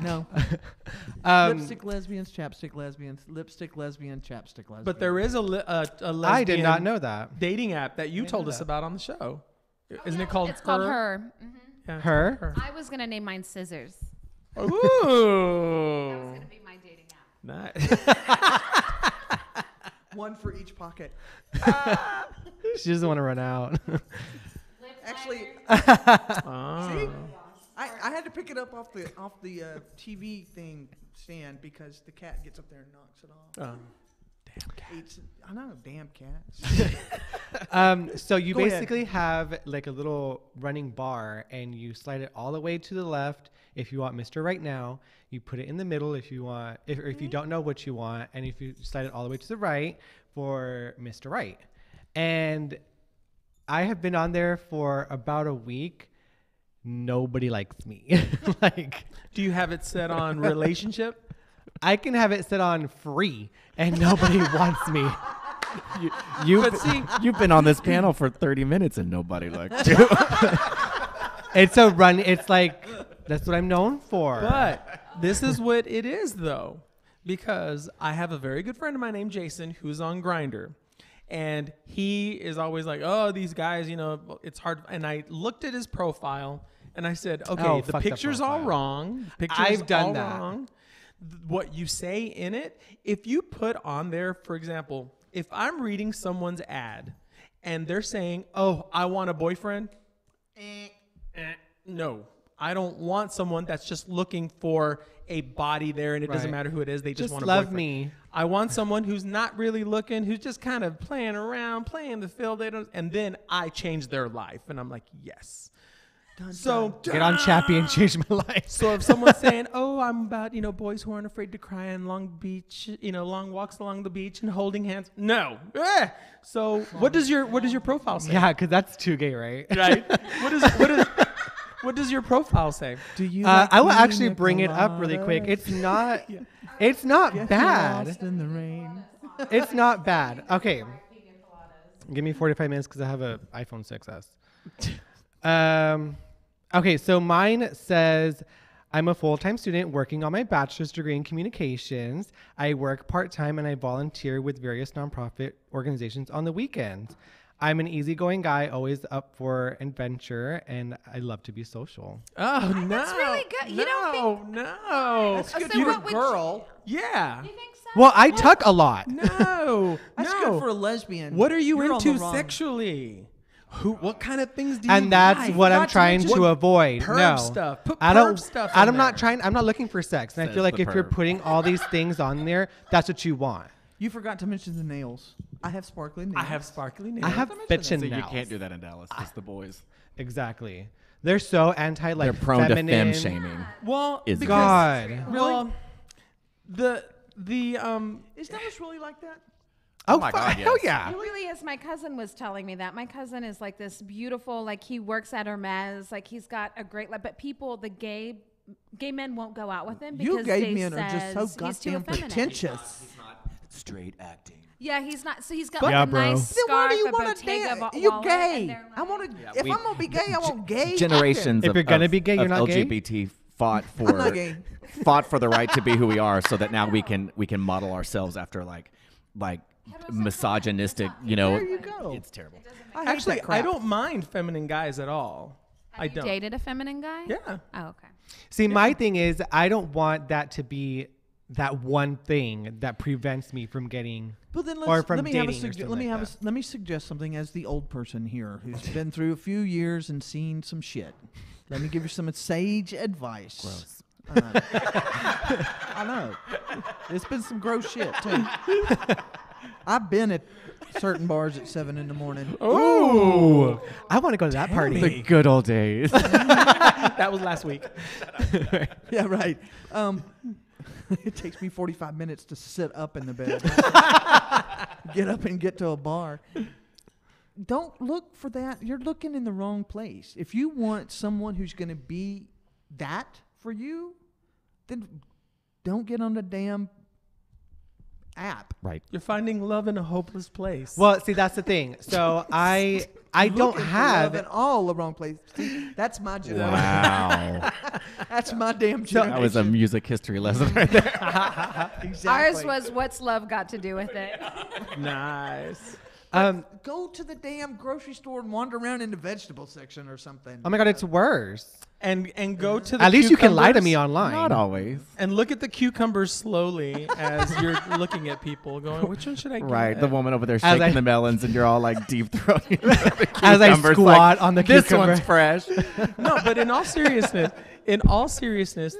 No. Lipstick lesbians, chapstick lesbians, lipstick lesbian, chapstick lesbian. But there is a lesbian I did not know that. dating app that you didn't told know us that. about on the show. Isn't it called It's called Her. Yeah, it's Her? called I was gonna name mine Scissors. Ooh. That was gonna be my dating app. Nice. one for each pocket. She doesn't want to run out. Actually, Oh. see, I had to pick it up off the TV thing stand because the cat gets up there and knocks it off. Oh. Damn cat. I know, damn cats. So you Go ahead. basically have like a little running bar, and you slide it all the way to the left if you want Mr. Right Now. You put it in the middle if you want, if you don't know what you want, and if you slide it all the way to the right for Mr. Right. And I have been on there for about a week. Nobody likes me. Like, Do you have it set on relationship? I can have it set on free, and nobody wants me. You've been on this panel for 30 minutes and nobody liked you. It's a run. It's like, that's what I'm known for. But this is what it is, though, because I have a very good friend of mine named Jason who's on Grindr, and he is always like, "Oh, these guys, you know, it's hard." And I looked at his profile, and I said, "Okay, Oh, the fuck the picture's all profile. wrong. The picture's I've done all that. wrong. What you say in it, if you put on there, for example, if I'm reading someone's ad, and they're saying, "Oh, I want a boyfriend," no. I don't want someone that's just looking for a body there, and it doesn't Right. matter who it is. They just want a love boyfriend. me. I want someone who's not really looking, who's just kind of playing around, playing the field. They don't, and then I change their life, and I'm like, yes. So Get on Chappie and change my life. so if someone's saying, "Oh, I'm about boys who aren't afraid to cry in Long Beach, long walks along the beach and holding hands," no. So what does your profile say? Yeah, because that's too gay, right? Right. What does your profile say? Do you? I will actually bring it up really quick. It's not. It's not bad. Lost in the rain. It's not bad. Okay. Give me 45 minutes because I have an iPhone 6s. Okay, so mine says, "I'm a full-time student working on my bachelor's degree in communications. I work part-time and I volunteer with various nonprofit organizations on the weekends. I'm an easygoing guy, always up for adventure, and I love to be social." Oh no, That's really good. You don't think- No. That's good so for a what would you- girl. Yeah. You think so? Well, I tuck a lot. No. That's no. good for a lesbian. What are you You're on into the wrong- sexually? What kind of things do you And that's like? what I'm Not to trying mention to avoid. perv No, stuff. Put I don't. perv stuff in I'm not there. trying. I'm not looking for sex. And I Says feel like the if you're perv. putting all these things on there, that's what you want. You forgot to mention the nails. I have sparkly nails. I have sparkly nails. I have mention that. bitchin' So you nails. can't do that in Dallas. It's the boys. Exactly. They're so anti like They're prone feminine. to femme shaming. Well, Is it? God. Well, the Is Dallas really like that? Oh my fu- God, hell yes. yeah. It really is. My cousin was telling me that. My cousin is like this beautiful, like he works at Hermes, like he's got a great life. But people, the gay men won't go out with him because You gay they men are just so says he's too goddamn effeminate. pretentious. Straight acting. Yeah, he's not. So he's got Yeah, like a bro. nice Then why scarf, do you a want to Bottega dance? wallet, You and gay. they're I want to. like- If we- I'm gonna be gay, I want gay. Generations If of, you're gonna of- be gay, you're of not gay? LGBT fought I'm not for gay. fought for the right to be who we are, so that now we can model ourselves after like misogynistic. There you go. It's terrible. I hate actually, that crap. I don't mind feminine guys at all. Have I you don't. dated a feminine guy? Yeah. Oh, okay. See, my thing is, I don't want that to be that one thing that prevents me from getting. But then or let from me have a dating or something let me like have that. let me suggest something as the old person here who's been through a few years and seen some shit. Let me give you some sage advice. Gross. I know. It's been some gross shit too. I've been at certain bars at 7 in the morning. Ooh, I want to go to that party. The good old days. That was last week. Yeah, right. It takes me 45 minutes to sit up in the bed. Get up and get to a bar. Don't look for that. You're looking in the wrong place. If you want someone who's going to be that for you, then don't get on the damn app. Right. You're finding love in a hopeless place. Well, see, that's the thing. So I don't Looking for love in have. all the wrong place. See, that's my generation. Wow. That's my damn generation. That was a music history lesson right there. Exactly. Ours was what's love got to do with it? Nice. Go to the damn grocery store and wander around in the vegetable section or something. Oh my God, it's worse. And go to the At least you can lie to cucumbers me online. Not always. and look at the cucumbers slowly as you're looking at people, going, "Which one should I get?" Right. The woman over there As shaking I- the melons, and you're all like deep throating. As I squat on the This cucumber." one's fresh. No, but in all seriousness,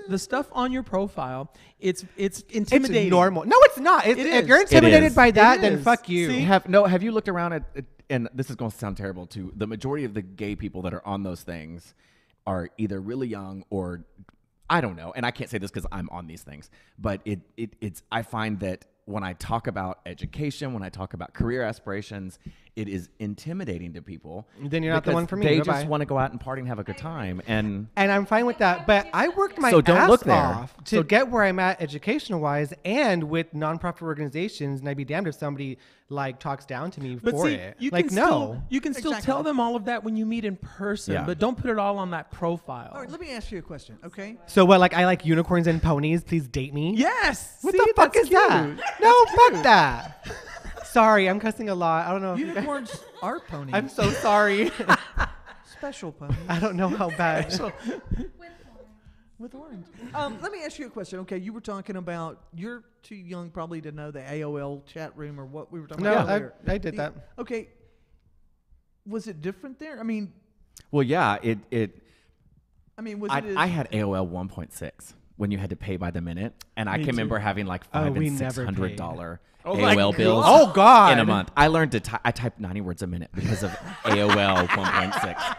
the stuff on your profile, it's intimidating. It's normal. No, it's not. It If is. you're It intimidated is. by that, It then is. fuck you. See? Have you looked around at and this is going to sound terrible too. The majority of the gay people that are on those things are either really young or I don't know. And I can't say this because I'm on these things, but it's I find that when I talk about education, when I talk about career aspirations, it is intimidating to people. Then you're not the because one for me. They Bye-bye. just want to go out and party and have a good time. And And I'm fine with that. But I worked my So don't ass look there. off to get where I'm at educational wise and with nonprofit organizations. And I'd be damned if somebody like talks down to me But for see, it. you Like, can no. still, you can still Exactly. tell them all of that when you meet in person, Yeah. but don't put it all on that profile. All right, let me ask you a question, okay? So what? Like I like unicorns and ponies. Please date me. Yes. What See, the fuck that's is that? cute. No, fuck that. Sorry, I'm cussing a lot. I don't know. if you guys- Unicorns are ponies. I'm so sorry. Special ponies I don't know how bad. with horns. Let me ask you a question. Okay, you were talking about you're too young probably to know the AOL chat room or what we were talking No, about earlier. I did that. Okay, was it different there? I mean, well, yeah, was it? As, I had AOL 1.6 when you had to pay by the minute, and I Me can too. remember having like Oh, $500 we and never $600 Oh my AOL bills. Oh God. In a month, I learned to I typed 90 words a minute because of AOL 1.6.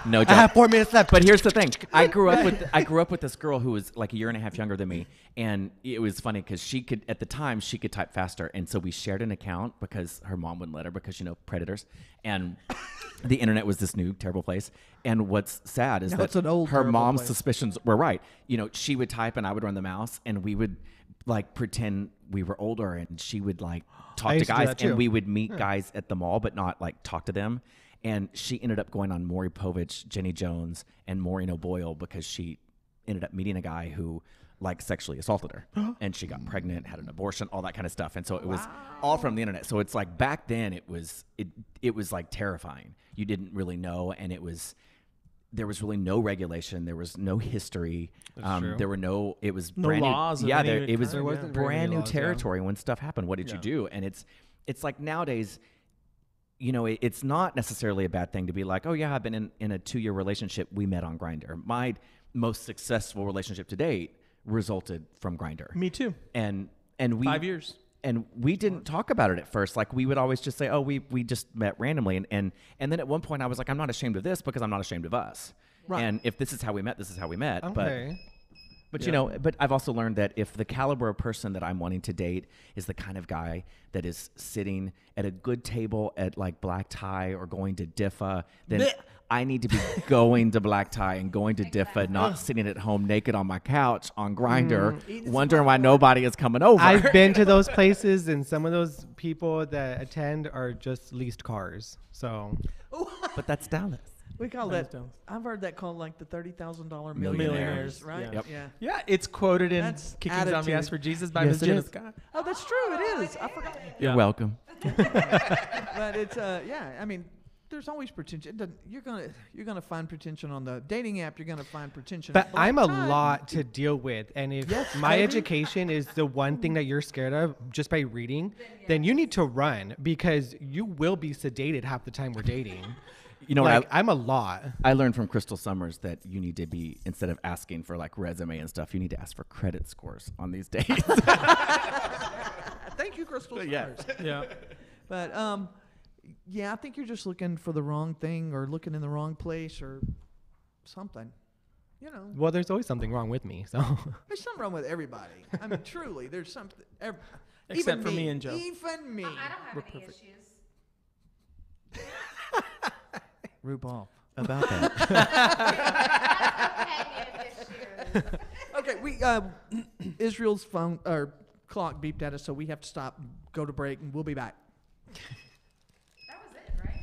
No I joke. have 4 minutes left. But here's the thing: I grew up with this girl who was like a year and a half younger than me, and it was funny because at the time she could type faster, and so we shared an account because her mom wouldn't let her because predators, and the internet was this new terrible place. And what's sad is No, that it's an old her terrible mom's place. suspicions were right. She would type and I would run the mouse, and we would like pretend we were older, and she would like talk to used to do guys, that, too. and we would meet guys at the mall, but not like talk to them. And she ended up going on Maury Povich, Jenny Jones, and Maureen O'Boyle because she ended up meeting a guy who like sexually assaulted her, and she got pregnant, had an abortion, all that kind of stuff. And so it was all from the internet. So it's like back then it was like terrifying. You didn't really know, and there was really no regulation. There was no history. There were no. It was No brand laws new. of Yeah, any it was kind, yeah. wasn't very brand many new laws, yeah. territory when stuff happened. What did you do? And it's like nowadays. It's not necessarily a bad thing to be like, oh yeah, I've been in a 2-year relationship. We met on Grindr. My most successful relationship to date resulted from Grindr. Me too. And we 5 years. and we didn't talk about it at first. Like we would always just say, oh, we just met randomly. And then at one point I was like, I'm not ashamed of this because I'm not ashamed of us. Right. And if this is how we met, this is how we met. Okay. But but I've also learned that if the caliber of person that I'm wanting to date is the kind of guy that is sitting at a good table at like Black Tie or going to DIFA, then Blech. I need to be going to Black Tie and going to DIFA, not sitting at home naked on my couch on Grindr, wondering why nobody is coming over. I've been to those places, and some of those people that attend are just leased cars. So But that's Dallas. we call Nice that. Dallas. I've heard that called like the $30,000 Millionaires. millionaires, right? Yeah. Yep. Yeah. Yeah, it's quoted in That's Kicking Zombie attitude. Ass for Jesus by Yes, Miss it Jenna is. Scott. Oh, that's true. It is. I forgot. You're Yeah. welcome. But it's yeah. I mean, there's always pretension. You're gonna find pretension on the dating app. You're gonna find pretension. But at Black I'm a Tie. lot to deal with. And if Yes, my baby. education is the one thing that you're scared of just by reading, then you need to run because you will be sedated half the time we're dating. You know like, what? I'm a lot. I learned from Crystal Summers that you need to be, instead of asking for like resume and stuff, you need to ask for credit scores on these dates. Thank you, Crystal Yeah. Summers. Yeah. But yeah, I think you're just looking for the wrong thing or looking in the wrong place or something. You know, Well, there's always something wrong with me, so. there's something wrong with everybody. I mean, truly, there's something. Except even for me and Joe. Even me. I don't have We're any perfect. issues. Rube off. About that. Plenty of issues. Okay, we Israel's phone or clock beeped at us, so we have to stop, go to break, and we'll be back. That was it, right?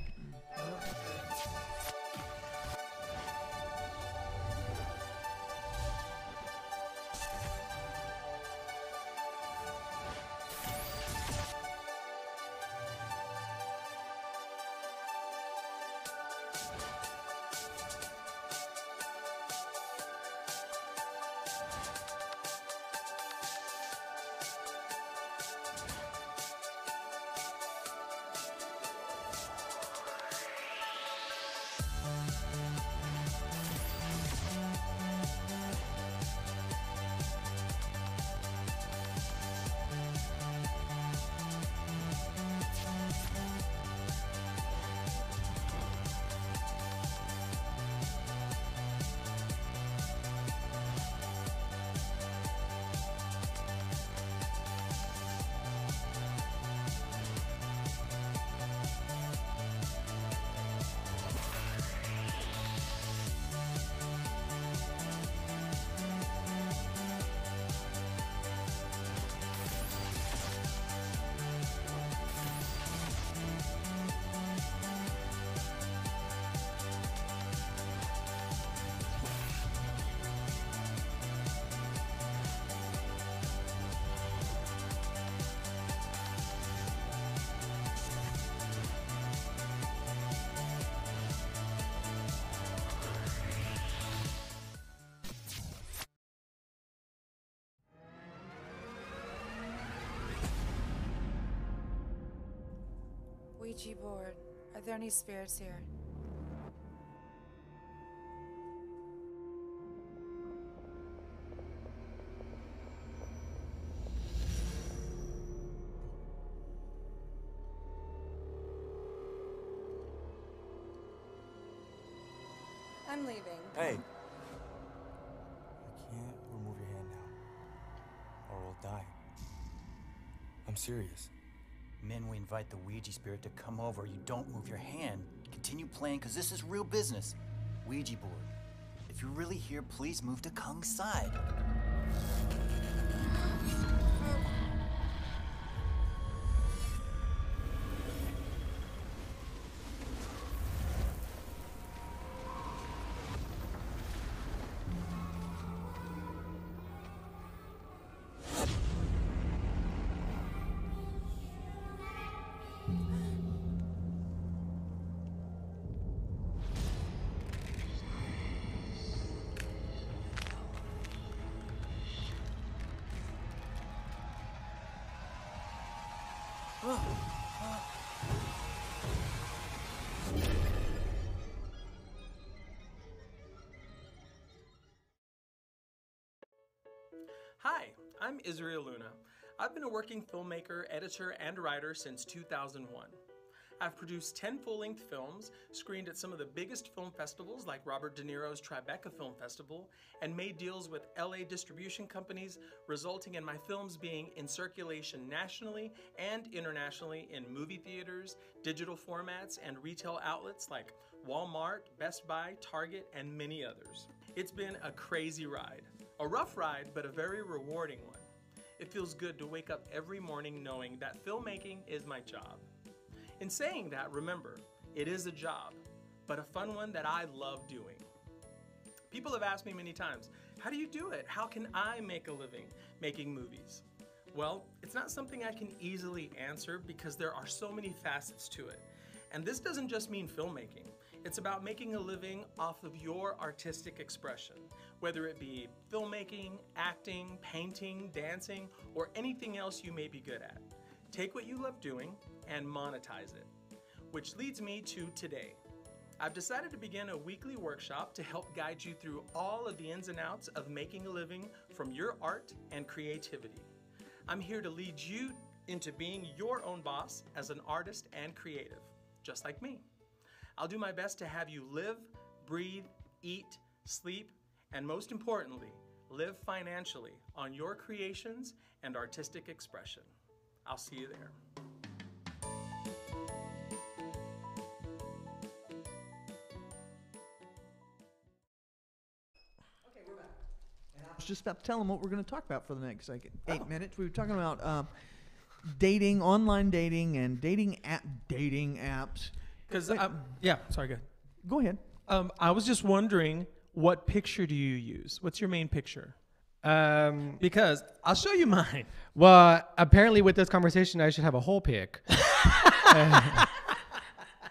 Ouija board. Are there any spirits here? I'm leaving. Hey. I can't remove your hand now, or we'll die. I'm serious. Men, we invite the Ouija spirit to come over. You don't move your hand. Continue playing, because this is real business. Ouija board. If you're really here, please move to Kung's side. Hi, I'm Israel Luna. I've been a working filmmaker, editor, and writer since 2001. I've produced 10 full-length films, screened at some of the biggest film festivals like Robert De Niro's Tribeca Film Festival, and made deals with LA distribution companies, resulting in my films being in circulation nationally and internationally in movie theaters, digital formats, and retail outlets like Walmart, Best Buy, Target, and many others. It's been a crazy ride. A rough ride, but a very rewarding one. It feels good to wake up every morning knowing that filmmaking is my job. In saying that, remember, it is a job, but a fun one that I love doing. People have asked me many times, how do you do it? How can I make a living making movies? Well, it's not something I can easily answer because there are so many facets to it. And this doesn't just mean filmmaking. It's about making a living off of your artistic expression, whether it be filmmaking, acting, painting, dancing, or anything else you may be good at. Take what you love doing and monetize it. Which leads me to today. I've decided to begin a weekly workshop to help guide you through all of the ins and outs of making a living from your art and creativity. I'm here to lead you into being your own boss as an artist and creative, just like me. I'll do my best to have you live, breathe, eat, sleep, and most importantly, live financially on your creations and artistic expression. I'll see you there. I was just about to tell them what we're going to talk about for the next 8 minutes. We were talking about dating, online dating, and dating apps. Because yeah, sorry, go ahead. Go ahead. I was just wondering, what picture do you use? What's your main picture? Because I'll show you mine. Well, apparently with this conversation, I should have a whole pic.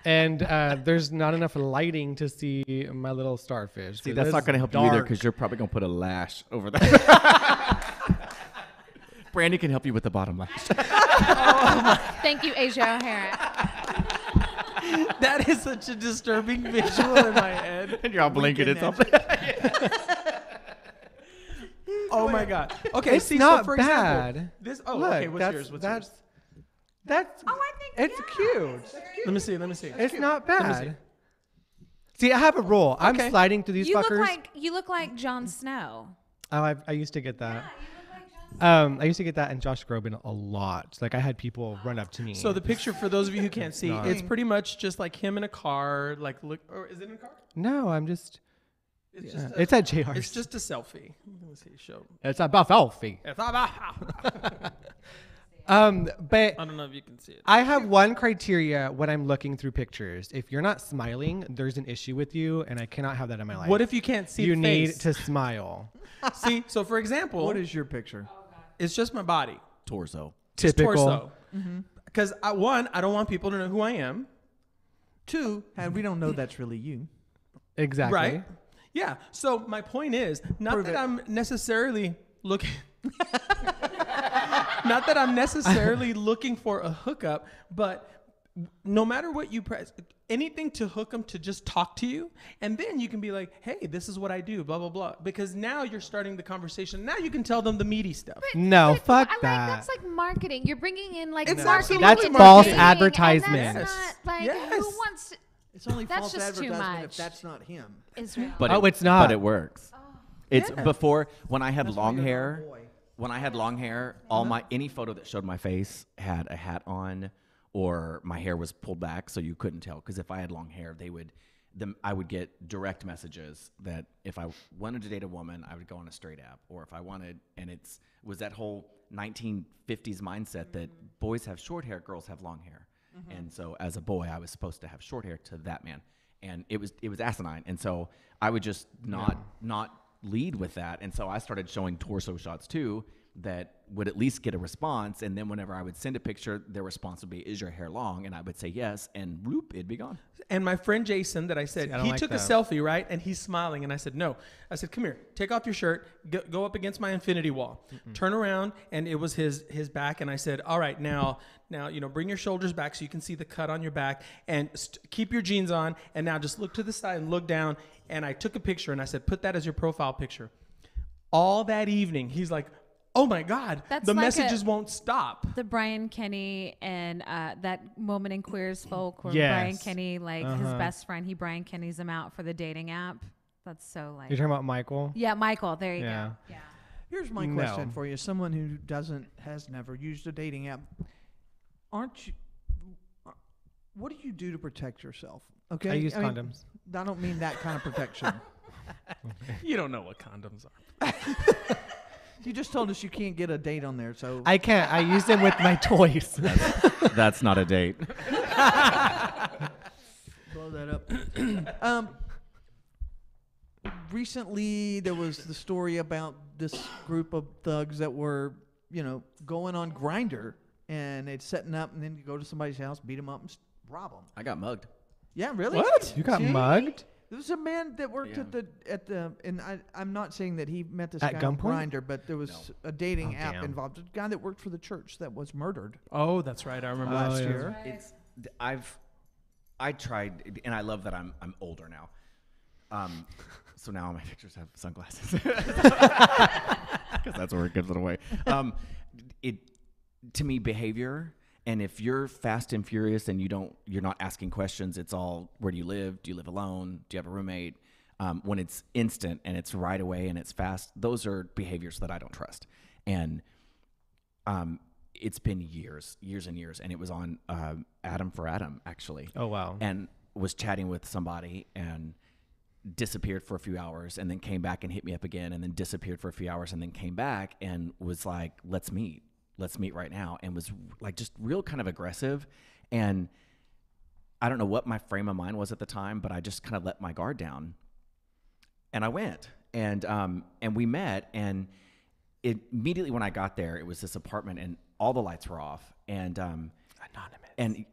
And there's not enough lighting to see my little starfish. See, that's not going to help you either because you're probably going to put a lash over that. Brandy can help you with the bottom lash. Thank you, Asia O'Hara. That is such a disturbing visual in my head. And you're all blinking at something. Oh my God. Okay, It's see, not so for bad. example, this. Oh, Look, okay. What's yours? What's yours? That's. Oh, I think It's cute. Let me see. Let me see. It's not Let me bad. See, I have a rule. I'm Okay. sliding through these You fuckers. look like Jon Snow. Oh, I used to get that. You look like Jon Snow. I used to get that in Josh Groban a lot. Like I had people run up to me. So the picture, for those of you who can't see, not- it's pretty much just like him in a car. Like, look, or is it in a car? No, I'm just. It's Yeah. just. It's at JR's. It's just a selfie. Let me see. Show. It's about selfie. It's about- But I don't know if you can see it. I have one criteria when I'm looking through pictures. If you're not smiling, there's an issue with you, and I cannot have that in my life. What if you can't see you the need face? to smile? See, so for example, What is your picture? it's just my body. Torso. Just Typical. torso. Because one, I don't want people to know who I am. 2, and we don't know that's really you. Exactly. Right? Yeah. So my point is, not Prove that it. I'm necessarily looking not that I'm necessarily looking for a hookup, but no matter what you press, anything to hook them to just talk to you, and then you can be like, hey, this is what I do, blah, blah, blah. Because now you're starting the conversation. Now you can tell them the meaty stuff. No, fuck I that. Like, that's like marketing. You're bringing in like It's marketing. absolutely and false dating, advertisement. And that's not, like, Yes. who wants to, It's only That's false just too advertisement if much. that's not him. Israel? But Oh, it's not. But it works. It's before when I had That's why long you're not a hair. boy. When I had long hair, any photo that showed my face had a hat on, or my hair was pulled back, so you couldn't tell. Because if I had long hair, I would get direct messages that if I wanted to date a woman, I would go on a straight app, or if I wanted, and was that whole 1950s mindset that boys have short hair, girls have long hair, and so as a boy, I was supposed to have short hair to that man, and it was asinine, and so I would just not lead with that, and so I started showing torso shots too that would at least get a response, and then whenever I would send a picture, their response would be, is your hair long? And I would say yes, and bloop, it'd be gone. And my friend Jason that I said, See, I don't he like took that. a selfie, right? And he's smiling. And I said, no. I said, come here, take off your shirt, go up against my infinity wall, turn around. And it was his back. And I said, all right, now, bring your shoulders back so you can see the cut on your back, and keep your jeans on. And now just look to the side and look down. And I took a picture and I said, put that as your profile picture. All that evening, he's like, oh my God, That's the like messages won't stop. The Brian Kenny and that moment in Queer as Folk where Yes. Brian Kenny, like his best friend, Brian Kenny's him out for the dating app. That's so like. You're talking about Michael? Yeah, Michael. There you Yeah. go. Yeah. Here's my No. question for you: someone who has never used a dating app, aren't you? What do you do to protect yourself? Okay, I use mean, condoms. I don't mean that kind of protection. You don't know what condoms are. You just told us you can't get a date on there, so I can't. I use them with my toys. That's not a date. blow that up. Recently, there was the story about this group of thugs that were, going on Grindr, and they'd setting up, and then you go to somebody's house, beat them up, and rob them. I got mugged. Yeah, really? What? You got See? mugged? There was a man that worked Yeah. at the, and I'm not saying that he met this At guy on gunpoint? Grindr, but there was a dating Oh, app damn. involved. A guy that worked for the church that was murdered Oh, that's right. I remember last yeah. year. I tried, and I love that I'm older now. So now all my pictures have sunglasses because that's where it gives it away. to me, behavior. And if you're fast and furious and you're not asking questions, it's all, where do you live? Do you live alone? Do you have a roommate? When it's instant and it's right away and it's fast, those are behaviors that I don't trust. And it's been years and years. And it was on Adam for Adam, actually. Oh, wow. And was chatting with somebody and disappeared for a few hours and then came back and hit me up again and then disappeared for a few hours and then came back and was like, let's meet right now, and was like just real kind of aggressive. And I don't know what my frame of mind was at the time, but I just kind of let my guard down and I went and we met. And immediately when I got there, it was this apartment and all the lights were off and anonymous. And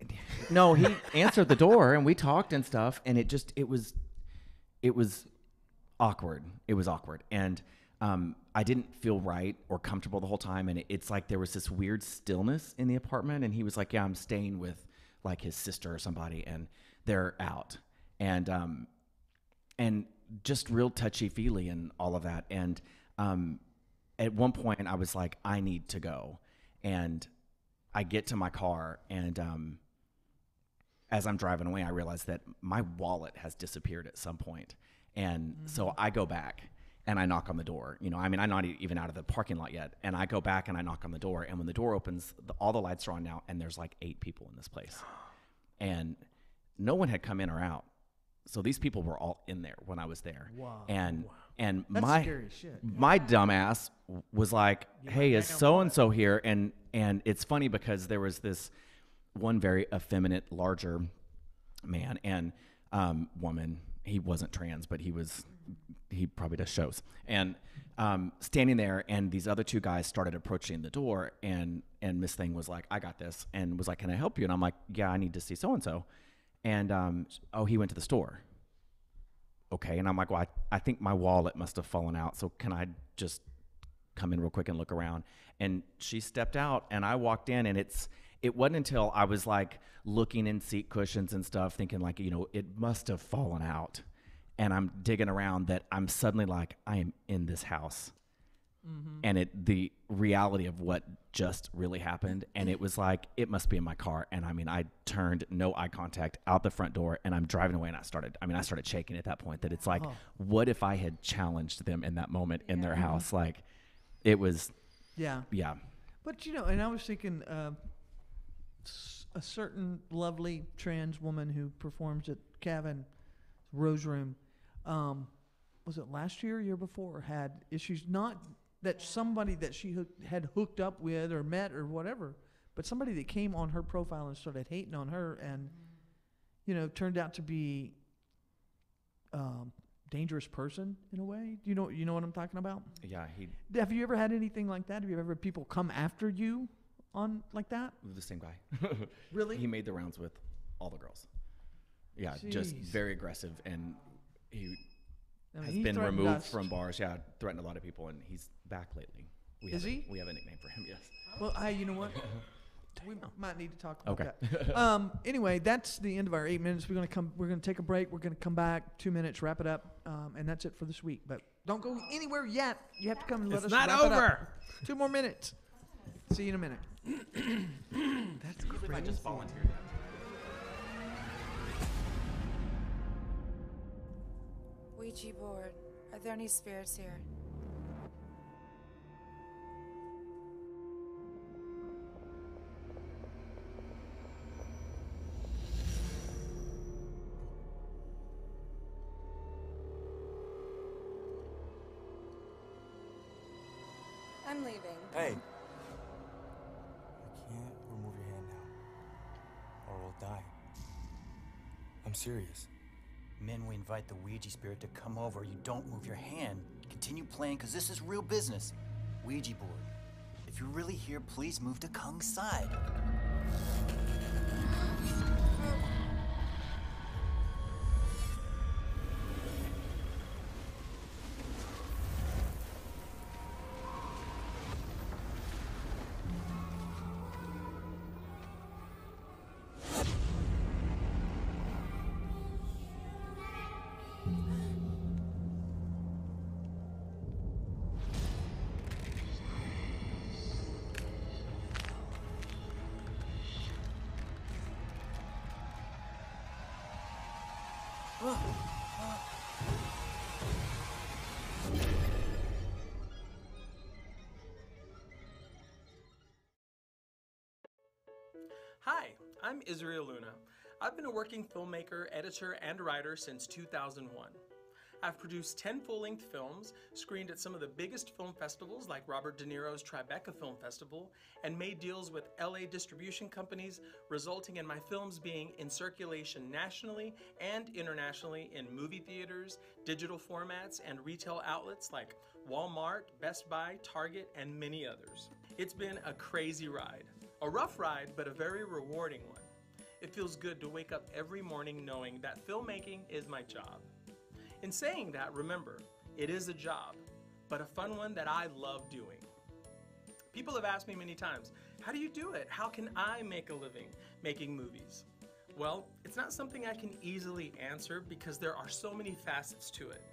no, he answered the door and we talked and stuff, and it was awkward. It was awkward. And I didn't feel right or comfortable the whole time. And it's like there was this weird stillness in the apartment. And he was like, yeah, I'm staying with like his sister or somebody, and they're out. And just real touchy-feely and all of that. And at one point I was like, I need to go. And I get to my car, and as I'm driving away, I realize that my wallet has disappeared at some point. And so I go back and I knock on the door. You know, I mean, I'm not even out of the parking lot yet. And I go back and I knock on the door. And when the door opens, all the lights are on now, and there's like 8 people in this place. And no one had come in or out. So these people were all in there when I was there. Wow. And That's my scary as shit. my dumbass was like, hey, is so-and-so here? And it's funny because there was this one very effeminate, larger man and woman. He wasn't trans, but he probably does shows. And standing there, and these other 2 guys started approaching the door, and Miss Thing was like, I got this, and was like, can I help you? And I'm like, yeah, I need to see so-and-so. And, he went to the store. Okay. And I'm like, well, I think my wallet must have fallen out. So can I just come in real quick and look around? And she stepped out, and I walked in, and it wasn't until I was like looking in seat cushions and stuff, thinking like, you know, it must have fallen out. And I'm digging around that I'm suddenly like, I am in this house. Mm-hmm. And the reality of what just really happened. And it was like, it must be in my car. And I mean, I turned, no eye contact, out the front door, and I'm driving away, and I started shaking at that point, that it's like, what if I had challenged them in that moment in their house? Like, it was. Yeah. But, you know, and I was thinking, a certain lovely trans woman who performs at Kevin Rose Room, was it last year, year before, had issues, not that somebody that she had hooked up with or met or whatever, but somebody that came on her profile and started hating on her, and you know, turned out to be dangerous person in a way. You know what I'm talking about? Yeah. Have you ever had anything like that? Have you ever had people come after you on like that? The same guy. Really? He made the rounds with all the girls. Yeah. Jeez. Just very aggressive, and he has he been threatened removed us. from bars. Yeah. Threatened a lot of people, and he's back lately. Is he? We have a nickname for him. Yes. Well, hey, you know what? We might need to talk about Okay. that. Anyway, that's the end of our 8 minutes. We're gonna take a break. We're gonna come back 2 minutes, wrap it up, and that's it for this week. But don't go anywhere yet. You have to come and let us not wrap it over. up. 2 more minutes. See you in a minute. That's crazy. If I just volunteered that. Ouija board. Are there any spirits here? I'm leaving. Hey! You can't remove your hand now, or we'll die. I'm serious. Men, we invite the Ouija spirit to come over. You don't move your hand. Continue playing, because this is real business. Ouija board. If you're really here, please move to Kung's side. Hi, I'm Israel Luna. I've been a working filmmaker, editor, and writer since 2001. I've produced 10 full-length films, screened at some of the biggest film festivals like Robert De Niro's Tribeca Film Festival, and made deals with LA distribution companies, resulting in my films being in circulation nationally and internationally in movie theaters, digital formats, and retail outlets like Walmart, Best Buy, Target, and many others. It's been a crazy ride. A rough ride, but a very rewarding one. It feels good to wake up every morning knowing that filmmaking is my job. In saying that, remember, it is a job, but a fun one that I love doing. People have asked me many times, how do you do it? How can I make a living making movies? Well, it's not something I can easily answer because there are so many facets to it.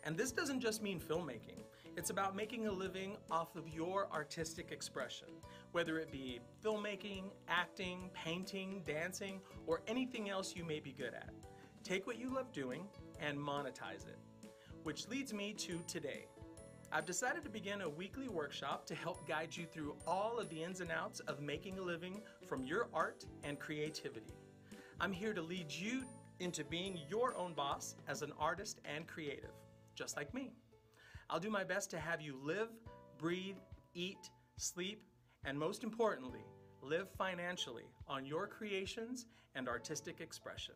And this doesn't just mean filmmaking. It's about making a living off of your artistic expression, whether it be filmmaking, acting, painting, dancing, or anything else you may be good at. Take what you love doing and monetize it. Which leads me to today. I've decided to begin a weekly workshop to help guide you through all of the ins and outs of making a living from your art and creativity. I'm here to lead you into being your own boss as an artist and creative, just like me. I'll do my best to have you live, breathe, eat, sleep, and most importantly, live financially on your creations and artistic expression.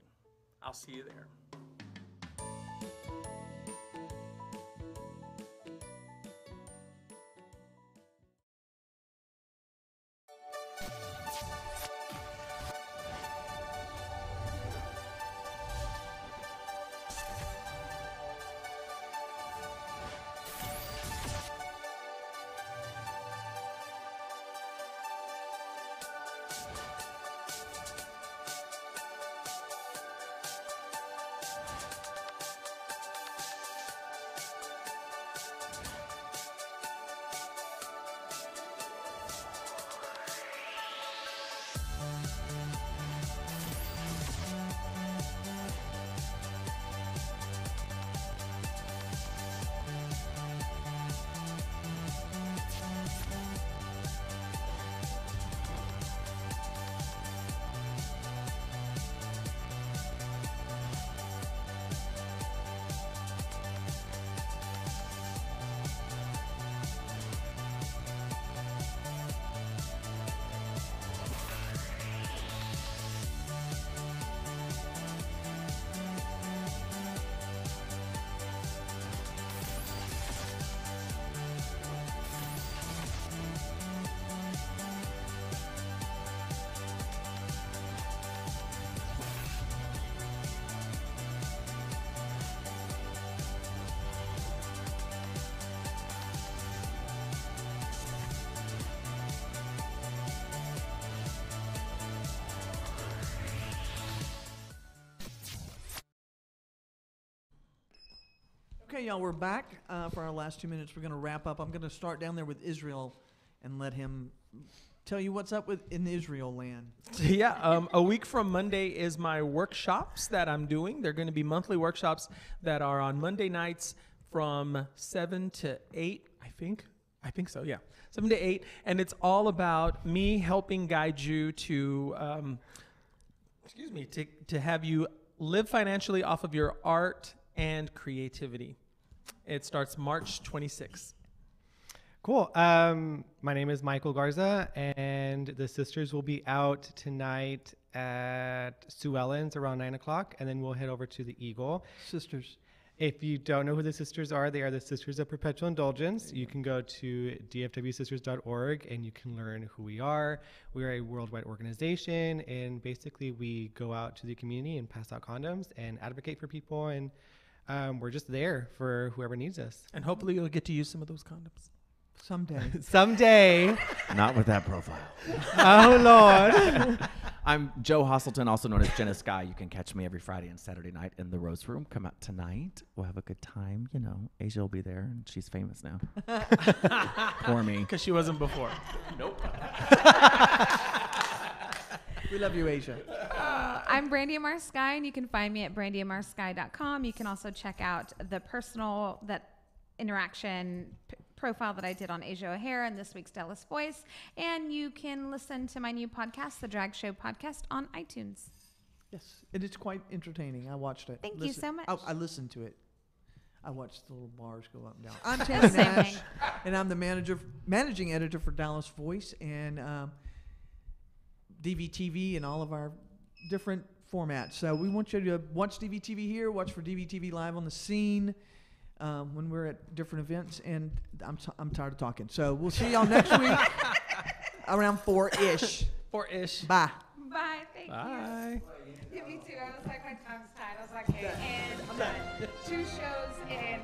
I'll see you there. Okay, y'all, we're back for our last 2 minutes. We're going to wrap up. I'm going to start down there with Israel and let him tell you what's up in Israel land. Yeah, a week from Monday is my workshops that I'm doing. They're going to be monthly workshops that are on Monday nights from 7 to 8, I think so, yeah. 7 to 8, and it's all about me helping guide you to, to have you live financially off of your art and creativity. It starts March 26th. Cool. My name is Michael Garza, and the sisters will be out tonight at Sue Ellen's around 9 o'clock, and then we'll head over to the Eagle. Sisters. If you don't know who the sisters are, they are the Sisters of Perpetual Indulgence. You can go to dfwsisters.org and you can learn who we are. We are a worldwide organization, and basically we go out to the community and pass out condoms and advocate for people, and we're just there for whoever needs us. And hopefully you'll get to use some of those condoms. Someday. Someday. Not with that profile. Oh, Lord. I'm Joe Hostleton, also known as Jenna Sky. You can catch me every Friday and Saturday night in the Rose Room. Come out tonight. We'll have a good time. You know, Asia will be there, and she's famous now. For me. Because she wasn't before. Nope. We love you, Asia. I'm Brandy Amar Sky, and you can find me at brandyamarsky.com. You can also check out the personal interaction profile that I did on Asia O'Hare and this week's Dallas Voice. And you can listen to my new podcast, the Drag Show Podcast, on iTunes. Yes, and it's quite entertaining. I watched it. Thank you so much. I listened to it. I watched the little bars go up and down. I'm Tammy Same Nash, thing. and I'm the managing editor for Dallas Voice and DVTV and all of our different formats. So we want you to watch DVTV here, watch for DVTV live on the scene when we're at different events. And I'm tired of talking. So we'll see y'all next week around 4-ish. 4-ish. Bye. Bye. Thank Bye. you. Yeah, me too. I was like, my tongue's tied. I was like, okay, and I'm done. 2 shows in